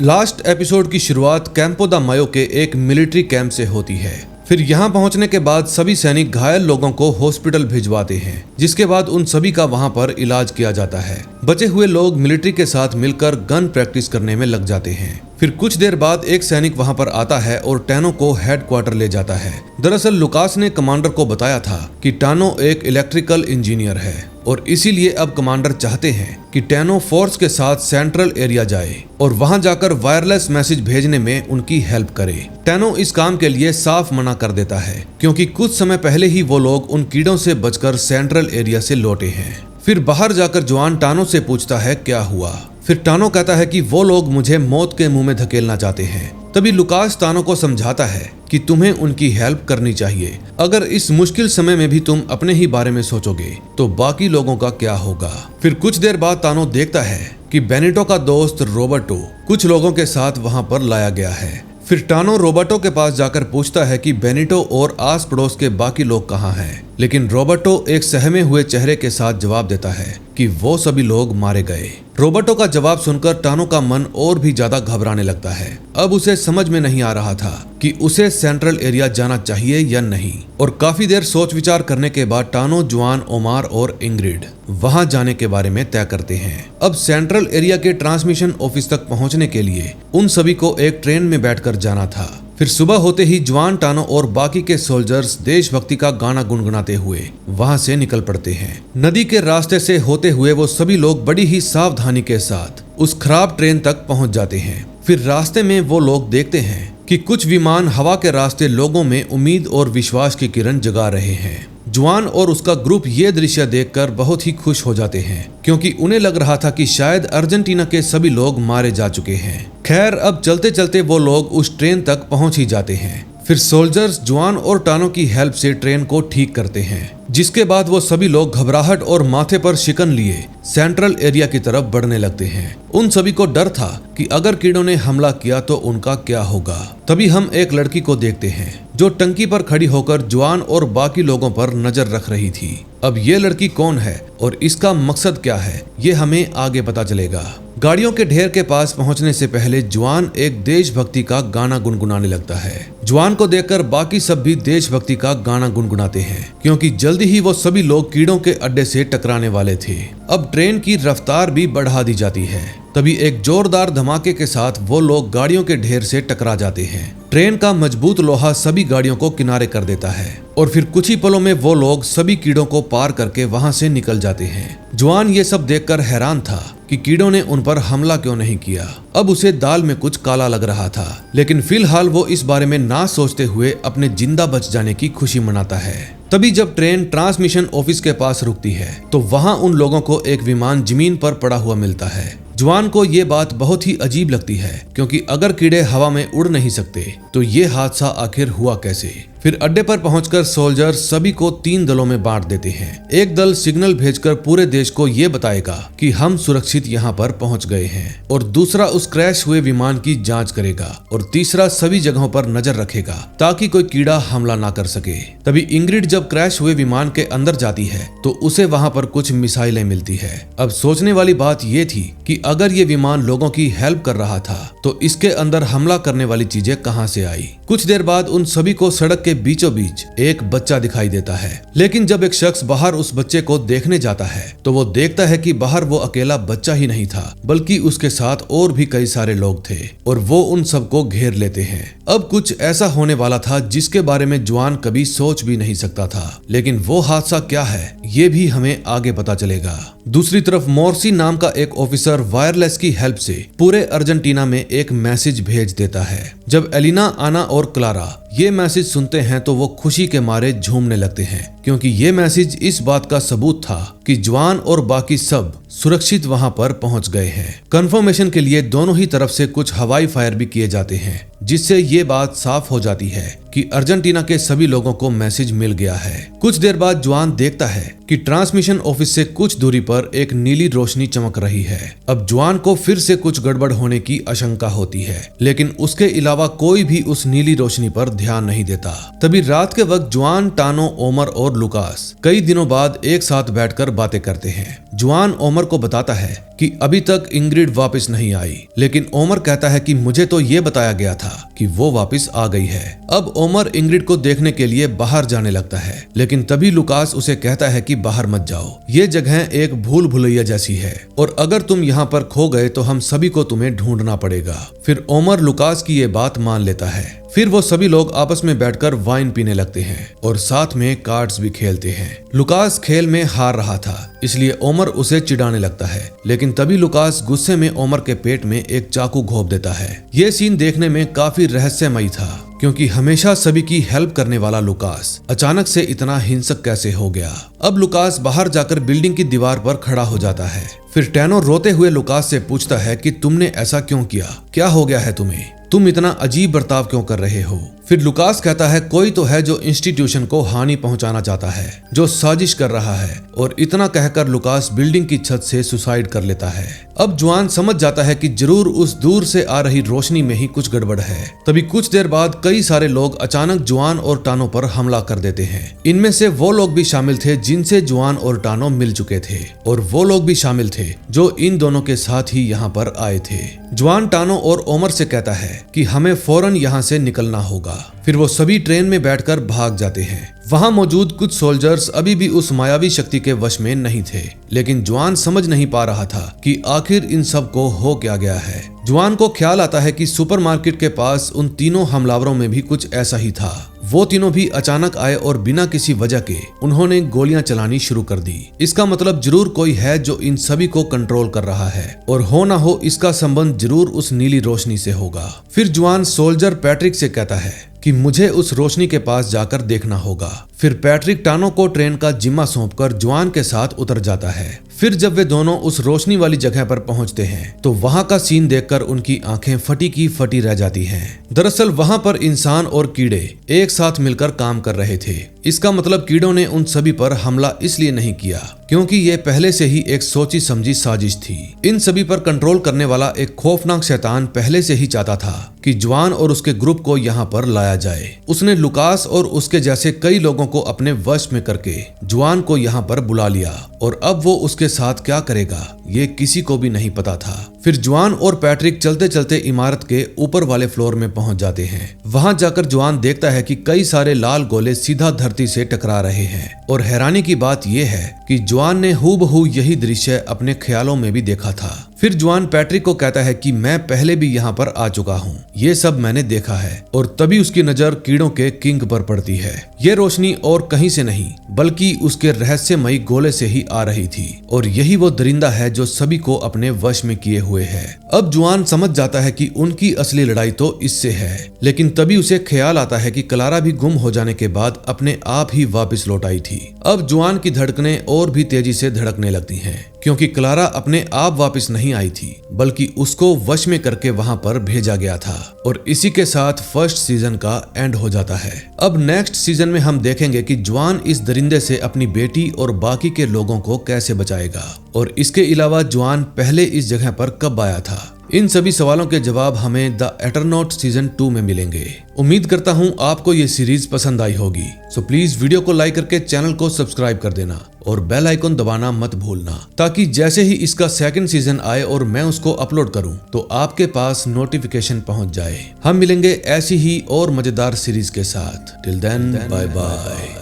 [SPEAKER 1] लास्ट एपिसोड की शुरुआत कैंपो दा मायो के एक मिलिट्री कैंप से होती है। फिर यहाँ पहुंचने के बाद सभी सैनिक घायल लोगों को हॉस्पिटल भिजवाते हैं, जिसके बाद उन सभी का वहां पर इलाज किया जाता है। बचे हुए लोग मिलिट्री के साथ मिलकर गन प्रैक्टिस करने में लग जाते हैं। फिर कुछ देर बाद एक सैनिक वहां पर आता है और टैनो को हेडक्वार्टर ले जाता है। दरअसल लुकास ने कमांडर को बताया था कि टानो एक इलेक्ट्रिकल इंजीनियर है और इसीलिए अब कमांडर चाहते हैं कि टैनो फोर्स के साथ सेंट्रल एरिया जाए और वहां जाकर वायरलेस मैसेज भेजने में उनकी हेल्प करे। टैनो इस काम के लिए साफ मना कर देता है, क्योंकि कुछ समय पहले ही वो लोग उन कीड़ों से बचकर सेंट्रल एरिया से लौटे हैं। फिर बाहर जाकर जुआन टानो से पूछता है क्या हुआ। फिर टानो कहता है कि वो लोग मुझे मौत के मुंह में धकेलना चाहते हैं। तभी लुकास टानो को समझाता है कि तुम्हें उनकी हेल्प करनी चाहिए। अगर इस मुश्किल समय में भी तुम अपने ही बारे में सोचोगे तो बाकी लोगों का क्या होगा। फिर कुछ देर बाद टानो देखता है कि बेनिटो का दोस्त रोबर्टो कुछ लोगों के साथ वहां पर लाया गया है। फिर टानो रोबर्टो के पास जाकर पूछता है कि बेनिटो और आस पड़ोस के बाकी लोग कहाँ हैं, लेकिन रोबर्टो एक सहमे हुए चेहरे के साथ जवाब देता है कि वो सभी लोग मारे गए। रोबर्टो का जवाब सुनकर टानो का मन और भी ज्यादा घबराने लगता है। अब उसे समझ में नहीं आ रहा था कि उसे सेंट्रल एरिया जाना चाहिए या नहीं, और काफी देर सोच विचार करने के बाद टानो, जुआन, ओमार और इंग्रिड वहां जाने के बारे में तय करते हैं। अब सेंट्रल एरिया के ट्रांसमिशन ऑफिस तक पहुंचने के लिए उन सभी को एक ट्रेन में बैठकर जाना था। फिर सुबह होते ही जुआन, टानो और बाकी के सोल्जर्स देशभक्ति का गाना गुनगुनाते हुए वहां से निकल पड़ते हैं। नदी के रास्ते से होते हुए वो सभी लोग बड़ी ही सावधानी के साथ उस खराब ट्रेन तक पहुंच जाते हैं। फिर रास्ते में वो लोग देखते हैं कि कुछ विमान हवा के रास्ते लोगों में उम्मीद और विश्वास की किरण जगा रहे हैं। जुआन और उसका ग्रुप ये दृश्य देखकर बहुत ही खुश हो जाते हैं, क्योंकि उन्हें लग रहा था कि शायद अर्जेंटीना के सभी लोग मारे जा चुके हैं। खैर, अब चलते चलते वो लोग उस ट्रेन तक पहुंच ही जाते हैं। फिर सोल्जर्स जुआन और टानो की हेल्प से ट्रेन को ठीक करते हैं, जिसके बाद वो सभी लोग घबराहट और माथे पर शिकन लिए सेंट्रल एरिया की तरफ बढ़ने लगते हैं। उन सभी को डर था कि अगर कीड़ों ने हमला किया तो उनका क्या होगा। तभी हम एक लड़की को देखते हैं जो टंकी पर खड़ी होकर जुआन और बाकी लोगों पर नजर रख रही थी। अब ये लड़की कौन है और इसका मकसद क्या है ये हमें आगे पता चलेगा। गाड़ियों के ढेर के पास पहुंचने से पहले जुआन एक देशभक्ति का गाना गुनगुनाने लगता है। जुआन को देखकर बाकी सब भी देशभक्ति का गाना गुनगुनाते हैं, क्योंकि जल्दी ही वो सभी लोग कीड़ों के अड्डे से टकराने वाले थे। अब ट्रेन की रफ्तार भी बढ़ा दी जाती है। तभी एक जोरदार धमाके के साथ वो लोग गाड़ियों के ढेर से टकरा जाते हैं। ट्रेन का मजबूत लोहा सभी गाड़ियों को किनारे कर देता है और फिर कुछ ही पलों में वो लोग सभी कीड़ों को पार करके वहां से निकल जाते हैं। जुआन ये सब देखकर हैरान था कि कीड़ों ने उन पर हमला क्यों नहीं किया। अब उसे दाल में कुछ काला लग रहा था, लेकिन फिलहाल वो इस बारे में ना सोचते हुए अपने जिंदा बच जाने की खुशी मनाता है। तभी जब ट्रेन ट्रांसमिशन ऑफिस के पास रुकती है तो वहां उन लोगों को एक विमान जमीन पर पड़ा हुआ मिलता है। जुआन को ये बात बहुत ही अजीब लगती है, क्योंकि अगर कीड़े हवा में उड़ नहीं सकते तो ये हादसा आखिर हुआ कैसे। फिर अड्डे पर पहुंचकर सोल्जर सभी को 3 दलों में बांट देते हैं। एक दल सिग्नल भेजकर पूरे देश को ये बताएगा कि हम सुरक्षित यहाँ पर पहुंच गए हैं, और दूसरा उस क्रैश हुए विमान की जांच करेगा, और तीसरा सभी जगहों पर नजर रखेगा ताकि कोई कीड़ा हमला ना कर सके। तभी इंग्रिड जब क्रैश हुए विमान के अंदर जाती है तो उसे वहाँ पर कुछ मिसाइलें मिलती है। अब सोचने वाली बात ये थी कि अगर ये विमान लोगों की हेल्प कर रहा था तो इसके अंदर हमला करने वाली चीजें कहाँ से आई। कुछ देर बाद उन सभी को सड़क के बीचों बीच एक बच्चा दिखाई देता है, लेकिन जब एक शख्स बाहर उस बच्चे को देखने जाता है तो वो देखता है कि बाहर वो अकेला बच्चा ही नहीं था, बल्कि उसके साथ और भी कई सारे लोग थे, और वो उन सबको घेर लेते हैं। अब कुछ ऐसा होने वाला था जिसके बारे में जुआन कभी सोच भी नहीं सकता था, लेकिन वो हादसा क्या है ये भी हमें आगे पता चलेगा। दूसरी तरफ मोर्सी नाम का एक ऑफिसर वायरलेस की हेल्प से पूरे अर्जेंटीना में एक मैसेज भेज देता है। जब एलिना, आना और क्लारा ये मैसेज सुनते हैं तो वो खुशी के मारे झूमने लगते हैं, क्योंकि ये मैसेज इस बात का सबूत था कि जुआन और बाकी सब सुरक्षित वहां पर पहुंच गए हैं। कंफर्मेशन के लिए दोनों ही तरफ से कुछ हवाई फायर भी किए जाते हैं, जिससे ये बात साफ हो जाती है कि अर्जेंटीना के सभी लोगों को मैसेज मिल गया है। कुछ देर बाद जुआन देखता है कि ट्रांसमिशन ऑफिस से कुछ दूरी पर एक नीली रोशनी चमक रही है। अब जुआन को फिर से कुछ गड़बड़ होने की आशंका होती है, लेकिन उसके अलावा कोई भी उस नीली रोशनी पर ध्यान नहीं देता। तभी रात के वक्त जुआन, टानो, ओमर और लुकास कई दिनों बाद एक साथ बैठकर बातें करते हैं। जुआन ओमर को बताता है कि अभी तक इंग्रिड वापस नहीं आई, लेकिन ओमर कहता है कि मुझे तो ये बताया गया था कि वो वापस आ गई है। अब ओमर इंग्रिड को देखने के लिए बाहर जाने लगता है, लेकिन तभी लुकास उसे कहता है कि बाहर मत जाओ, ये जगह एक भूल भुलैया जैसी है, और अगर तुम यहाँ पर खो गए तो हम सभी को तुम्हें ढूंढना पड़ेगा। फिर ओमर लुकास की ये बात मान लेता है। फिर वो सभी लोग आपस में बैठकर वाइन पीने लगते हैं और साथ में कार्ड्स भी खेलते हैं। लुकास खेल में हार रहा था, इसलिए ओमर उसे चिढ़ाने लगता है, लेकिन तभी लुकास गुस्से में ओमर के पेट में एक चाकू घोंप देता है। ये सीन देखने में काफी रहस्यमयी था, क्योंकि हमेशा सभी की हेल्प करने वाला लुकास अचानक से इतना हिंसक कैसे हो गया। अब लुकास बाहर जाकर बिल्डिंग की दीवार पर खड़ा हो जाता है। फिर टैनो रोते हुए लुकास से पूछता है कि तुमने ऐसा क्यों किया, क्या हो गया है तुम्हें, तुम इतना अजीब बर्ताव क्यों कर रहे हो। फिर लुकास कहता है कोई तो है जो इंस्टीट्यूशन को हानि पहुंचाना चाहता है, जो साजिश कर रहा है, और इतना कहकर लुकास बिल्डिंग की छत से सुसाइड कर लेता है। अब जुआन समझ जाता है कि जरूर उस दूर से आ रही रोशनी में ही कुछ गड़बड़ है। तभी कुछ देर बाद कई सारे लोग अचानक जुआन और टानो पर हमला कर देते हैं। इनमें से वो लोग भी शामिल थे जिनसे जुआन और टानो मिल चुके थे, और वो लोग भी शामिल थे जो इन दोनों के साथ ही यहाँ पर आए थे। जुआन टानो और ओमर से कहता है कि हमें फौरन यहाँ से निकलना होगा। फिर वो सभी ट्रेन में बैठकर भाग जाते हैं। वहां मौजूद कुछ सोल्जर्स अभी भी उस मायावी शक्ति के वश में नहीं थे, लेकिन जुआन समझ नहीं पा रहा था कि आखिर इन सब को हो क्या गया है। जुआन को ख्याल आता है कि सुपरमार्केट के पास उन तीनों हमलावरों में भी कुछ ऐसा ही था। वो तीनों भी अचानक आए और बिना किसी वजह के उन्होंने गोलियां चलानी शुरू कर दी। इसका मतलब जरूर कोई है जो इन सभी को कंट्रोल कर रहा है, और हो ना हो इसका संबंध जरूर उस नीली रोशनी से होगा। फिर जुआन सोल्जर पैट्रिक से कहता है कि मुझे उस रोशनी के पास जाकर देखना होगा। फिर पैट्रिक टानो को ट्रेन का जिम्मा सौंपकर जुआन के साथ उतर जाता है। फिर जब वे दोनों उस रोशनी वाली जगह पर पहुंचते हैं तो वहां का सीन देखकर उनकी आंखें फटी की फटी रह जाती हैं। दरअसल वहां पर इंसान और कीड़े एक साथ मिलकर काम कर रहे थे। इसका मतलब कीड़ों ने उन सभी पर हमला इसलिए नहीं किया क्योंकि ये पहले से ही एक सोची समझी साजिश थी। इन सभी पर कंट्रोल करने वाला एक खौफनाक शैतान पहले से ही चाहता था कि जुआन और उसके ग्रुप को यहाँ पर लाया जाए। उसने लुकास और उसके जैसे कई लोगों को अपने वश में करके जुआन को यहाँ पर बुला लिया, और अब वो उसके साथ क्या करेगा ये किसी को भी नहीं पता था। फिर जुआन और पैट्रिक चलते चलते इमारत के ऊपर वाले फ्लोर में पहुंच जाते हैं। वहां जाकर जुआन देखता है कि कई सारे लाल गोले सीधा धरती से टकरा रहे हैं, और हैरानी की बात यह है कि जुआन ने हूबहू यही दृश्य अपने ख्यालों में भी देखा था। फिर जुआन पैट्रिक को कहता है कि मैं पहले भी यहाँ पर आ चुका हूँ, ये सब मैंने देखा है। और तभी उसकी नजर कीड़ों के किंग पर पड़ती है। ये रोशनी और कहीं से नहीं बल्कि उसके रहस्यमयी गोले से ही आ रही थी, और यही वो दरिंदा है जो सभी को अपने वश में किए हुए है। अब जुआन समझ जाता है कि उनकी असली लड़ाई तो इससे है, लेकिन तभी उसे ख्याल आता है कि क्लारा भी गुम हो जाने के बाद अपने आप ही वापस लौट आई थी। अब जुआन की धड़कनें और भी तेजी से धड़कने लगती हैं। क्योंकि क्लारा अपने आप वापस नहीं आई थी, बल्कि उसको वश में करके वहां पर भेजा गया था। और इसी के साथ फर्स्ट सीजन का एंड हो जाता है। अब नेक्स्ट सीजन में हम देखेंगे कि जुआन इस दरिंदे से अपनी बेटी और बाकी के लोगों को कैसे बचाएगा, और इसके अलावा जुआन पहले इस जगह पर कब आया था। इन सभी सवालों के जवाब हमें द एटरनॉट सीजन 2 में मिलेंगे। उम्मीद करता हूँ आपको ये सीरीज पसंद आई होगी। सो प्लीज वीडियो को लाइक करके चैनल को सब्सक्राइब कर देना और बेल आइकन दबाना मत भूलना, ताकि जैसे ही इसका सेकंड सीजन आए और मैं उसको अपलोड करूं तो आपके पास नोटिफिकेशन पहुंच जाए। हम मिलेंगे ऐसी ही और मजेदार सीरीज के साथ। Till then bye bye.